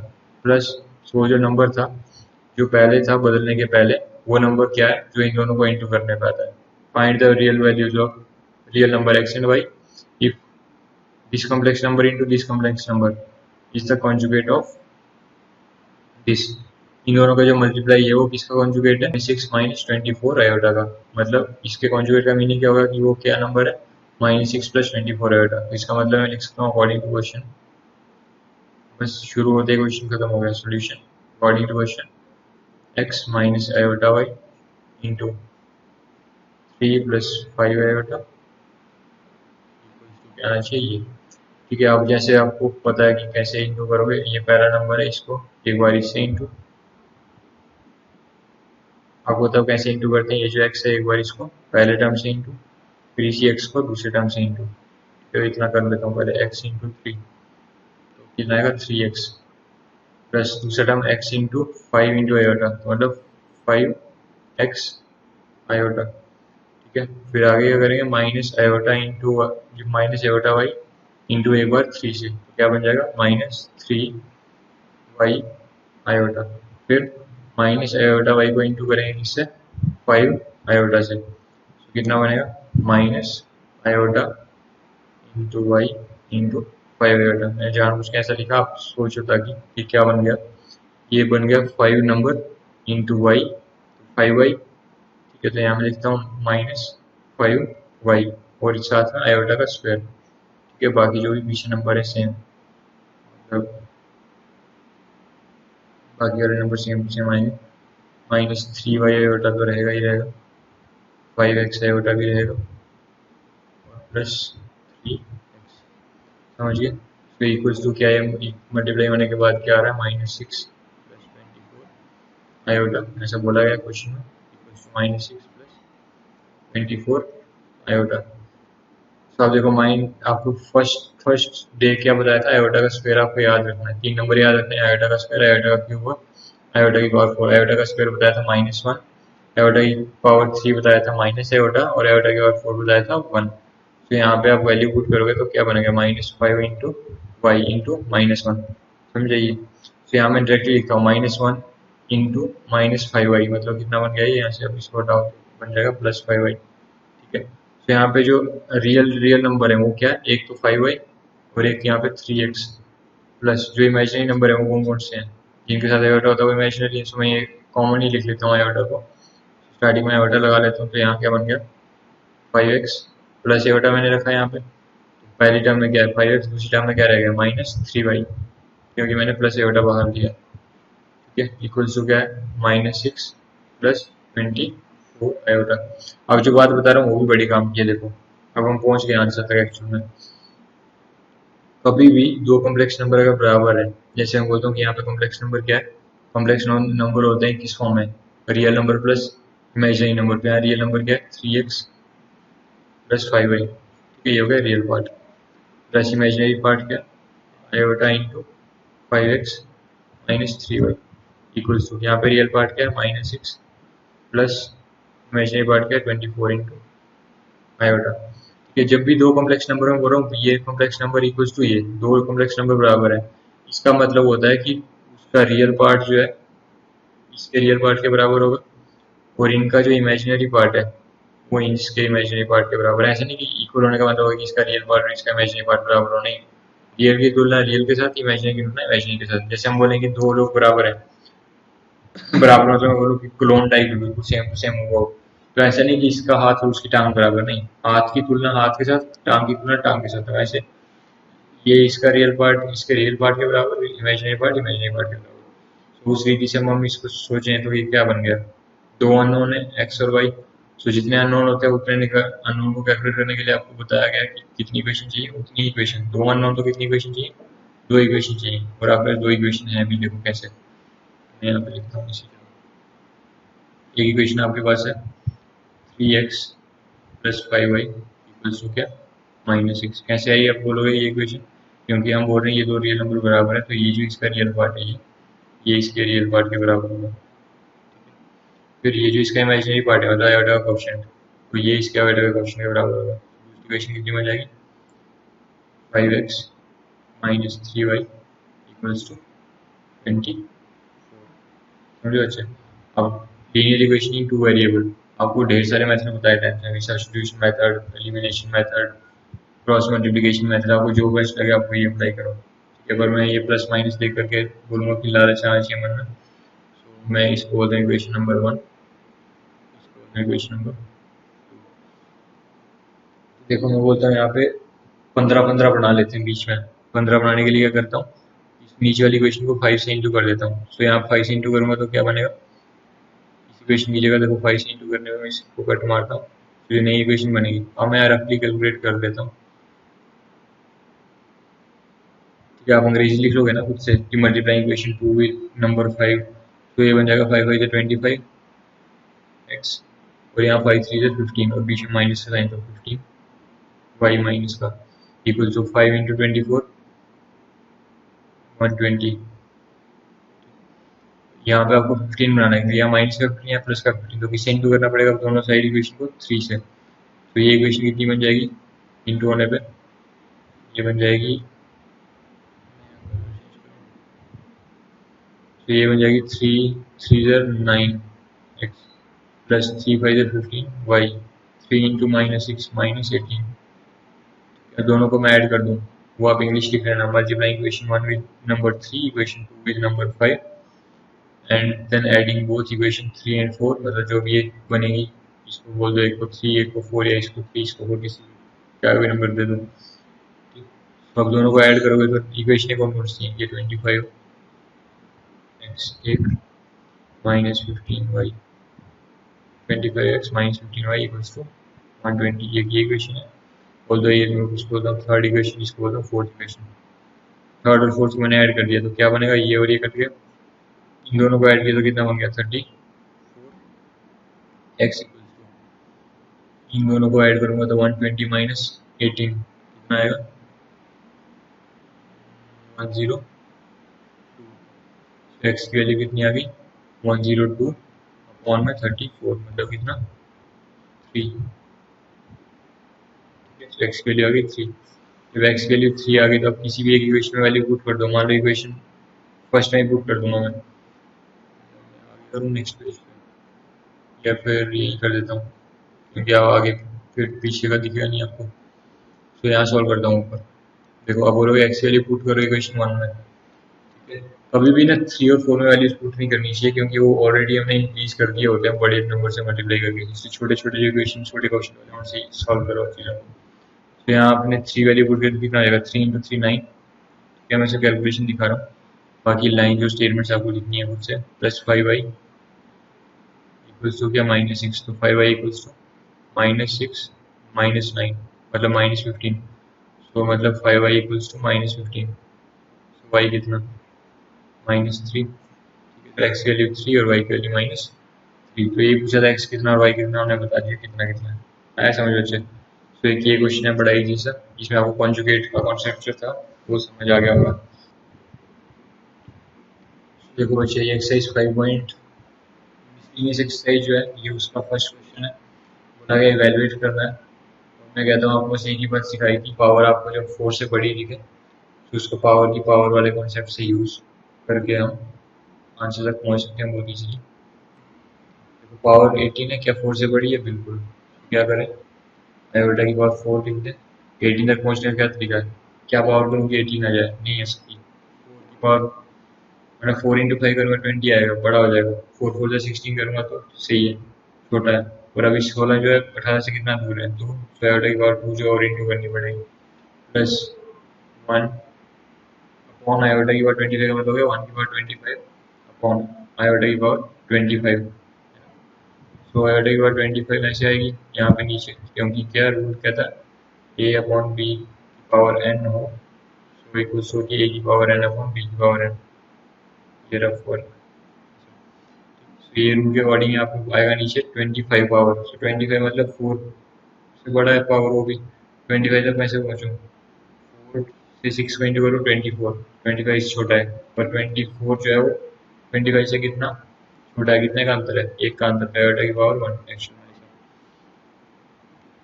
प्लस। वो जो नंबर था जो पहले था बदलने के पहले, वो नंबर क्या है जो इन दोनों को इंटू करने पे आता है? Find the real values of real number x and Y if this complex number into this complex number is the conjugate of this. इन दोनों का जो मल्टीप्लाई है वो किसका कॉन्जुगेट है? 6 - 24 आयोटा का। मतलब इसके कॉन्जुगेट का मीनिंग क्या होगा कि वो क्या नंबर है? -6 + 24 आयोटा। इसका मतलब मैं लिख सकता हूँ अकॉर्डिंग टू क्वेश्चन, बस शुरू होते ही क्वेश्चन खत्म हो गया। Solution according to question, x - iota y इंटू 3 + 5 आयोटा क्या आना चाहिए? ठीक है, अब जैसे आपको पता है कि कैसे इंटू करोगे, ये पहला नंबर है, इसको एक बार इससे इंटू, आपको तब कैसे इंटू करते हैं? ये जो x है एक बार इसको पहले टर्म से इंटू, फिर इसी x को दूसरे टर्म से इंटू। तो इतना कर लेता हूँ पहले, x इंटू 3, तो कितना आएगा? 3x प्लस दूसरा term x into 5 into iota, तो मतलब 5x आयोटा। ठीक है, फिर आगे क्या करेंगे? Minus iota into minus iota y into एक बार 3 से, तो क्या बन जाएगा? -3y iota. फिर माइनस आयोटा वाई को इंटू करेंगे किससे? 5 आयोटा से, तो कितना बनेगा? Minus iota into y into 5 iota. मैंने जानबूझ के ऐसा लिखा, आप सोचो ताकि ये क्या बन गया? ये बन गया 5 नंबर इंटू वाई, 5y। ठीक है, तो यहाँ मैं लिखता हूँ -5y और साथ में आयोटा का स्क्वायर। ठीक है, बाकी जो भी पीछे नंबर है सेम, मतलब बाकी वाले नंबर सेम टू सेम आएंगे। -3y आयोटा तो रहेगा ही रहेगा, 5x आयोटा भी रहेगा और प्लस 3x। समझ गए? तो इक्वल्स टू क्या है? मल्टीप्लाई होने के बाद क्या आ रहा है? -6 + 24 आयोटा, ऐसा बोला गया क्वेश्चन में, इक्वल्स टू -6 + 24 आयोटा। तो आप देखो, माइंड आपको फर्स्ट डे क्या बताया था? आयोटा का स्क्वायर आपको याद रखना है, 3 नंबर याद रखने हैं। आयोटा का स्क्वायर, आयोटा का क्यूब और आयोटा की पावर 4। आयोटा का स्क्वायर बताया था -1, आयोटा की पावर 3 बताया था माइनस आयोटा और आयोटा की पावर 4 बताया था 1। तो यहाँ पे आप वैल्यू पुट करोगे तो क्या बनेगा? -5 इंटू वाई इंटू -1। समझिए? तो यहाँ मैं डायरेक्टली लिखता हूँ -1 इंटू -5y, मतलब कितना बन गया? यहाँ से अब इसको हटाओ तो बन जाएगा +5y। ठीक है, तो यहाँ पे जो रियल रियल नंबर है वो क्या है? एक तो 5y और एक यहाँ पे 3x, प्लस जो इमेजिनरी नंबर है वो कौन कौन से हैं जिनके साथ आयोटा होता है वो इमेजिनरी है। तो मैं ये कॉमन ही लिख लेता हूँ आयोटा को, स्टार्टिंग में आयोटा लगा लेता हूँ। तो यहाँ क्या बन गया? 5x प्लस आयोटा मैंने रखा है यहाँ पे, पहली टर्म में क्या है? 5x, दूसरी टर्म में क्या रहेगा? -3y, क्योंकि मैंने प्लस आयोटा बाहर लिया। ठीक है, इक्वल्स टू क्या है? -6 + 24 आयोटा। अब जो बात बता रहा हूँ वो भी बड़ी काम की है, देखो अब हम पहुंच गए आंसर तक एक्चुअल में। कभी भी दो कॉम्प्लेक्स नंबर अगर बराबर है, जैसे हम बोलते हैं कि यहाँ पे कॉम्प्लेक्स नंबर क्या है? कॉम्प्लेक्स नंबर होते हैं किस फॉर्म में? Real number plus imaginary number. पे यहाँ रियल नंबर क्या है? 3x + 5y। ठीक है, ये हो गया real part, plus imaginary part क्या? Iota into 5x - 3y equals to, यहाँ पे रियल पार्ट क्या है? -6 प्लस इमेजिनरी पार्ट क्या है 24 इंटू आयोटा। ठीक है, जब भी दो कॉम्प्लेक्स नंबर में बोल रहा हूँ ये कॉम्प्लेक्स नंबर इक्वल्स टू ये दो कॉम्प्लेक्स नंबर बराबर है, इसका मतलब होता है कि उसका रियल पार्ट जो है इसके रियल पार्ट के बराबर होगा और इनका जो इमेजिनरी पार्ट है वो इसके इमेजिनरी पार्ट के बराबर है। ऐसा नहीं कि इक्वल होने का मतलब होगा कि इसका रियल पार्ट और इसका इमेजिनरी पार्ट बराबर हो, नहीं। रियल की तुलना रियल के साथ, इमेजिनरी की तुलना इमेजिनरी के साथ। जैसे हम बोलेंगे दो लोग बराबर है, बराबर मतलब मैं बोलूँ कि क्लोन टाइप बिल्कुल सेम टू सेम होगा, तो ऐसा नहीं कि इसका हाथ और उसकी टांग बराबर, नहीं। हाथ की तुलना हाथ के साथ, टांग की तुलना टांग के साथ। वैसे ये इसका रियल पार्ट इसके रियल पार्ट के बराबर, इमेजिनरी पार्ट इमेजिनरी पार्ट के बराबर। तो उस रीति से हम इसको सोचें तो ये क्या बन गया, दो अननोन है एक्स और वाई। तो जितने अननोन होते हैं उतने अननोन को कैलकुलेट करने के लिए आपको बताया गया कि कितनी इक्वेशन चाहिए, उतनी इक्वेशन। दो अननोन तो कितनी इक्वेशन चाहिए, दो इक्वेशन चाहिए। और आपके पास दो इक्वेशन है भी, देखो कैसे। मैं यहाँ पे लिखता हूँ इसी तरह। एक इक्वेशन आपके पास है 3x plus 5y equals to क्या, -6। कैसे आई आप बोलोगे ये इक्वेशन, क्योंकि हम बोल रहे हैं ये दो रियल नंबर बराबर है, तो ये जो इसका रियल पार्ट है ये इसके रियल पार्ट के बराबर होगा। फिर ये जो इसका इमेजिनरी पार्ट है मतलब आयोटा का कोएफिशिएंट, तो ये इसके आयोटा का कोएफिशिएंट के बराबर होगा। दूसरी इक्वेशन कितनी बन जाएगी, 5x minus 3y equals to 24। समझो अच्छे। अब लीनियर इक्वेशन टू वेरिएबल, आपको ढेर सारे मेथड बताए थे, substitution method, elimination method, cross multiplication method. आपको जो बेस्ट लगे आपको ये अप्लाई करो। ठीक है, पर मैं ये प्लस माइनस देख करके बोलूँगा कि लालच आना चाहिए मन में, तो मैं इसको बोलता हूँ इक्वेशन नंबर 1, इसको बोलता हूँ इक्वेशन नंबर 2। देखो मैं बोलता हूँ यहाँ पे 15-15 बना लेते हैं बीच में। 15 बनाने के लिए क्या करता हूँ, इस नीचे वाली इक्वेशन को 5 से इंटू कर देता हूँ। तो यहाँ 5 से इंटू करूँगा तो क्या बनेगा, इस इक्वेशन की जगह देखो 5 से इंटू करने में मैं इसको कट मारता हूँ तो ये नई इक्वेशन बनेगी। अब मैं रफली कैलकुलेट कर देता हूँ। ठीक है, आप अंग्रेजी लिख लोगे ना खुद से कि मल्टीप्लाइंग इक्वेशन 2 विद नंबर 5, तो ये बन जाएगा 5 5 25 एक्स, और यहाँ 5 3 से 15 और बीच में माइनस का साइन, तो 15 वाई माइनस का इक्वल टू 5 इंटू 24 120। यहाँ पे आपको 15 बनाना है, यहाँ माइनस का 15 या प्लस का 15, तो किससे इंटू करना पड़ेगा दोनों साइड इक्वेशन को 3 से। तो ये इक्वेशन कितनी बन जाएगी इंटू होने पे, ये बन जाएगी, तो ये बन जाएगी 3 3 9 एक्स प्लस 3 5 15 वाई, 3 इंटू -6 -18। दोनों को मैं ऐड कर दूँ, वो आप इंग्लिश लिख लेना, multiplying equation 1 with number 3 equation 2 with number 5 and then adding both equation 3 and 4, मतलब जो भी ये बनेगी इसको बोल दो, एक को 3 एक को 4 या इसको 3 इसको 4, किसी क्या भी नंबर दे दो। तो अब दोनों को ऐड करोगे तो इक्वेशन कौन कौन सी है, ये 25 एक्स एक minus 15 y, 25 x minus 15 y equals to 120, ये इक्वेशन है। बोल दो ये इसको बोलता हूँ थर्ड इक्वेशन, इसको बोलता हूँ फोर्थ इक्वेशन। थर्ड और फोर्थ को मैंने ऐड कर दिया तो क्या बनेगा, ये और ये कट गया, इन दोनों को ऐड किया तो कितना बन गया 34 एक्स इक्वल्स टू, इन दोनों को ऐड करूंगा तो 120 माइनस 18 कितना आएगा 102। एक्स की वैल्यू कितनी आ गई 102 अपॉन में 34, मतलब कितना 3। एक्स की वैल्यू आ गई 3। जब एक्स की वैल्यू 3 आ गई तो अब किसी भी एक इक्वेशन में वैल्यू पुट कर दो। मान लो इक्वेशन फर्स्ट टाइम पुट कर दूंगा मैं, आगे करूँ नेक्स्ट पेज पे या फिर यही कर देता हूँ क्योंकि आगे फिर पीछे का दिखेगा नहीं आपको। तो यहाँ सॉल्व करता हूँ ऊपर। देखो अब बोलोगे एक्स की वैल्यू पुट करो इक्वेशन 1 में, ठीक है। कभी भी ना 3 और 4 में वैल्यूज पुट नहीं करनी चाहिए क्योंकि वो ऑलरेडी हमने इंक्रीज कर दिए होते हैं बड़े नंबर से मल्टीप्लाई करके, इससे छोटे छोटे जो इक्वेशन छोटे क्वेश्चन होते हैं उनसे सॉल्व करो चीज़ों को। तो यहाँ आपने 3 वैल्यू पुट करके कितना आएगा 3 इंटू 3 9, क्या मैं इसे कैलकुलेशन दिखा रहा हूँ, बाकी लाइन जो स्टेटमेंट्स आपको लिखनी है मुझसे, प्लस 5y इक्वल्स टू क्या -6, तो 5y इक्वल्स टू -6 -9 मतलब -15, तो मतलब 5y इक्वल्स टू -15, तो y कितना -3। तो x की वैल्यू 3 और y की वैल्यू -3, तो ये पूछा था x कितना और y कितना, हमने बता दिया कितना कितना है। आया समझ बच्चे। तो एक ये क्वेश्चन है बड़ा इजी सा, जिसमें आपको कॉन्जुगेट का कॉन्सेप्ट जो था वो समझ आ गया होगा। देखो बच्चे ये एक्सरसाइज 5 पॉइंट इस एक्सरसाइज जो है ये उसका फर्स्ट क्वेश्चन है। बोला गया इवेलुएट करना है। तो मैं कहता हूँ आपको बस एक ही बात सिखाई थी, पावर आपको जब 4 से बड़ी दिखे तो उसको पावर की पावर वाले कॉन्सेप्ट से यूज करके हम आंसर तक पहुंच सकते हैं बहुत इजीली। देखो पावर 18 है, क्या 4 से बड़ी है? बिल्कुल। तो क्या करें, आयोटा की पावर 4 लिख दे। 18 तक पहुंचने का क्या तरीका है? क्या पावर करूँ कि 18 आ जाए? नहीं आ सकती। 4 की पावर मैंने 4 इंटू 5 करूँगा 20 आएगा, बड़ा हो जाएगा। 4 4 से 16 करूँगा तो सही है, छोटा है। और अभी 16 जो है 18 से कितना दूर है? 2। तो आयोटा की पावर 2 जो और इंटू करनी पड़ेगी, प्लस 1 अपॉन आयोटा की पावर 25 का मतलब हो गया 1 की पावर 25 अपॉन आयोटा की पावर 25। सो आयोटा की पावर 25 ऐसे आएगी यहाँ पे नीचे, क्योंकि क्या रूल कहता है ए अपॉन बी की पावर एन हो, सो इक्वल्स होती है ए की पावर एन अपॉन बी की पावर एन। ये रफ वर्क। तो ये रूल के अकॉर्डिंग यहाँ पे आएगा नीचे 25 पावर। सो 25 मतलब 4 से बड़ा है पावर, वो भी 25 तक कैसे पहुँचूँ? 4 से 6 को इंटू करो 24, 25 से छोटा है, पर 24 जो है वो 25 से कितना छोटा है? कितने का अंतर है? एक का अंतर है, आयोटा की पावर 1 एक्चुअल में।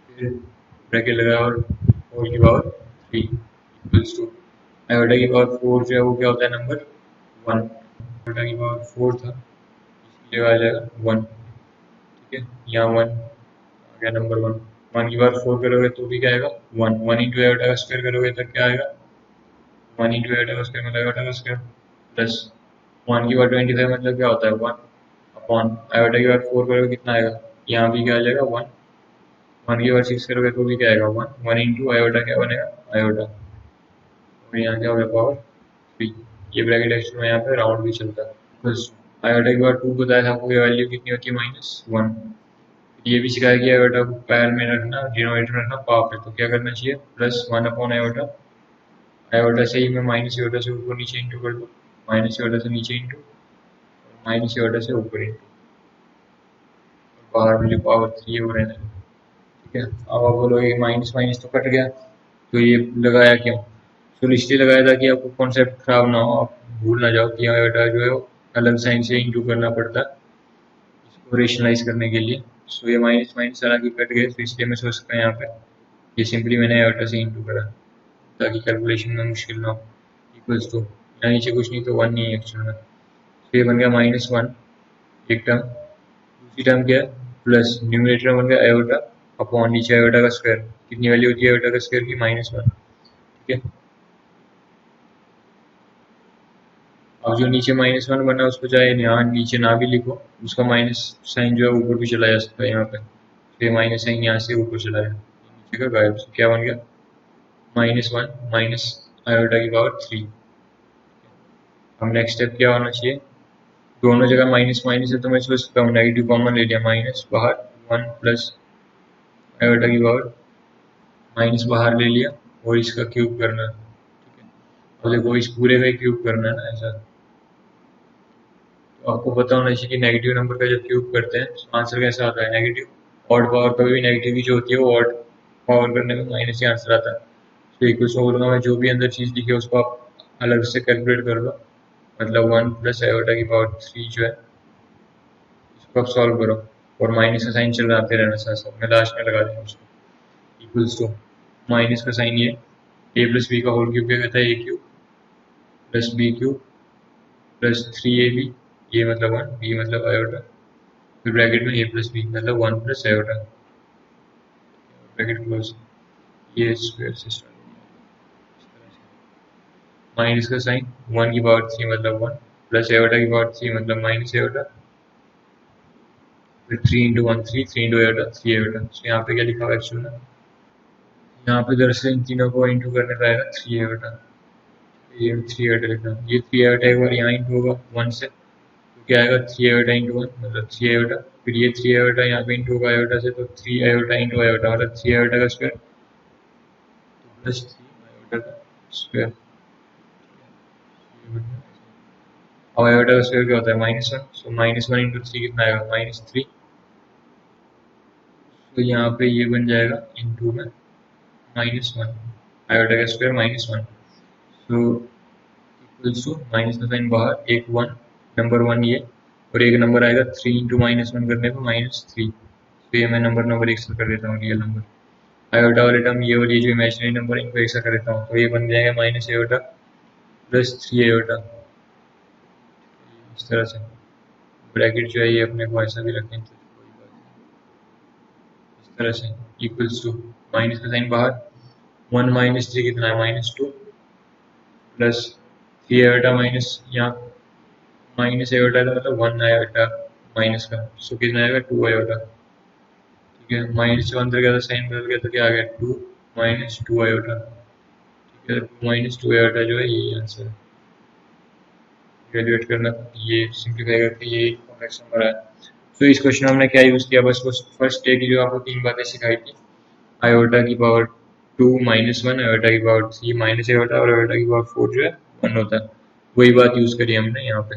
फिर ब्रैकेट लगाया और 4 की पावर 3 इक्वल्स टू आयोटा की पावर 4 जो है वो क्या होता है? नंबर 1। आयोटा की पावर 4 था, इसकी जगह आ जाएगा 1। ठीक है, यहाँ 1 आ गया, नंबर 1। 1 की पावर 4 करोगे तो भी क्या आएगा? 1। 1 इंटू आयोटा का स्क्वायर करोगे तो क्या आएगा? 1 इंटू आयोटा का स्क्वायर मतलब आयोटा का स्क्वायर, प्लस 1 की पावर 25 मतलब क्या होता है? 1 अपॉन आयोटा की पावर 4 करोगे कितना आएगा? यहाँ भी क्या आ जाएगा? 1। 1 की पावर 6 करोगे तो भी क्या आएगा? 1। 1 इंटू आयोटा क्या बनेगा? आयोटा। और यहाँ क्या हो गया? पावर 3। ये ब्रैकेट एक्चुअल में यहाँ पे राउंड भी चलता है। बस आयोटा की बार 2 बताया था आपको, ये वैल्यू कितनी होती है? -1। ये भी सिखाया कि आयोटा को पैर में रखना, डिनोमिनेटर में रखना पाप है, तो क्या करना चाहिए? +1 अपॉन आयोटा। आयोटा से ही मैं माइनस आयोटा से ऊपर नीचे इंटू कर दूँ, माइनस आयोटा से नीचे इंटू, माइनस आयोटा से ऊपर इंटू, बाहर में जो पावर 3 है वो रहने दो। ठीक है, अब आप बोलोगे माइनस माइनस तो कट गया, तो ये लगाया क्यों? तो इसलिए लगाया था कि आपको कॉन्सेप्ट खराब ना हो, आप भूल ना जाओ कि आयोटा जो है वो अलग साइन से इंटू करना पड़ता है इसको रेशनलाइज करने के लिए। सो ये माइनस माइनस हालांकि कट गए, तो इसलिए मैं सोच सकता हूँ यहाँ पे ये सिंपली मैंने आयोटा से इंटू करा ताकि कैलकुलेशन में मुश्किल ना हो। इक्वल्स टू यहाँ नीचे कुछ नहीं तो 1 नहीं है एक्चुअल में, तो ये बन गया -1 एक टर्म। दूसरी टर्म क्या है? प्लस न्यूमरेटर में बन गया आयोटा अपॉन नीचे आयोटा का स्क्वायर। कितनी वैल्यू होती है आयोटा का स्क्वायर की? -1। ठीक है, अब जो नीचे -1 बना उसको चाहे यहाँ नीचे ना भी लिखो, उसका माइनस साइन जो है ऊपर भी चला जा सकता है यहाँ पे, तो ये माइनस साइन यहाँ से ऊपर चला जाए, नीचे का गायब। तो क्या बन गया? -1 माइनस आयोटा की पावर 3। अब नेक्स्ट स्टेप क्या होना चाहिए? दोनों जगह माइनस माइनस है तो मैं सोच सकता हूँ नेगेटिव कॉमन ले लिया, माइनस बाहर 1 प्लस आयोटा की पावर माइनस बाहर ले लिया और इसका क्यूब करना है। ठीक है, अब देखो इस पूरे का क्यूब करना है ना ऐसा, तो आपको पता होना चाहिए कि नेगेटिव नंबर का जब क्यूब करते हैं तो आंसर कैसा आता है? नेगेटिव। ऑड पावर कभी भी नेगेटिव ही जो होती है वो ऑड पावर करने में माइनस ही आंसर आता है। तो इक्वल्स में बोलूँगा मैं, जो भी अंदर चीज़ लिखी है उसको आप अलग से कैलकुलेट कर लो, मतलब 1 प्लस आयोटा की पावर 3 जो है इसको आप सॉल्व करो, और माइनस का साइन चल रहा आते रहना साथ साथ, मैं लास्ट में लगा दूँगा उसको। इक्वल्स टू माइनस का साइन ये ए प्लस बी का होल क्यूब क्या कहता है? A cube plus B cube plus 3ab, ये मतलब 1, बी मतलब आयोटा, फिर ब्रैकेट में ए प्लस बी मतलब 1 प्लस आयोटा, ब्रैकेट क्लोज। ये स्क्वायर सिस्टम माइनस का साइन 1 की पावर 3 मतलब 1 प्लस आयोटा की पावर 3 मतलब माइनस आयोटा, फिर 3 इंटू 1 3, 3 इंटू आयोटा 3 आयोटा। तो यहाँ पे क्या लिखा हुआ एक्चुअल में? यहाँ पे दरअसल इन तीनों को इंटू करने का आएगा 3 आयोटा, ये 3 आयोटा लिखना। ये 3 आयोटा एक बार यहाँ इंटू होगा 1 से, तो क्या आएगा? 3 आयोटा इंटू 1 मतलब 3 आयोटा, फिर ये 3 आयोटा यहाँ पे इंटू होगा आयोटा से, तो 3 आयोटा इंटू आयोटा मतलब 3 आयोटा का स्क्वायर प्लस 3 आयोटा का स्क्वायर। अब आयोटा का स्क्वायर क्या होता है? -1। सो -1 इंटू 3 कितना आएगा? -3। तो यहाँ पे ये बन जाएगा इंटू में -1, आयोटा का square -1। So equals to minus का साइन बाहर, एक 1, नंबर 1 ये और एक नंबर आएगा 3 इंटू -1 करने पर -3। तो ये मैं नंबर एक साथ कर देता हूँ, रियल नंबर। आयोटा वाले टर्म ये और ये जो इमेजिनरी नंबर इनको एक साथ कर देता हूँ, तो ये बन जाएगा माइनस एयोटा प्लस 3 एयोटा। इस तरह से ब्रैकेट जो है ये अपने को ऐसा भी रखें, तो कोई बात नहीं। इस तरह से इक्वल्स टू माइनस का साइन बाहर, 1 -3 कितना है -2 प्लस 3 एयोटा माइनस यहाँ माइनस एयोटा का मतलब 1 आयोटा माइनस का, सो कितना आएगा 2 आयोटा। ठीक है, माइनस से अंदर गया था, साइन बदल गया तो क्या आ गया 2 -2 आयोटा। ठीक है, 2 -2 आयोटा जो है यही आंसर है। इवेल्युएट करना, ये सिंप्लीफाई करके ये कॉम्प्लेक्स नंबर है। तो इस क्वेश्चन में हमने क्या यूज़ किया, बस वो फर्स्ट डे की जो आपको 3 बातें सिखाई थी, आयोटा की पावर 2 -1, आयोटा की पावर 3 माइनस आयोटा और आयोटा की पावर 4 जो है 1 होता है, वही बात यूज़ करी हमने यहाँ पे।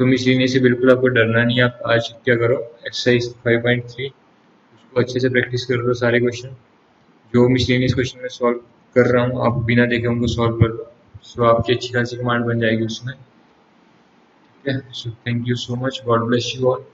तो मिसलिनियस से बिल्कुल आपको डरना नहीं है। आप आज क्या करो, एक्सरसाइज 5.3 उसको अच्छे से प्रैक्टिस कर लो, सारे क्वेश्चन जो मिसलिनियस क्वेश्चन में सॉल्व कर रहा हूँ आप बिना देखे उनको सॉल्व कर लो, सो आपकी अच्छी खासी कमांड बन जाएगी उसमें। ठीक है, so thank you so much, God bless you all.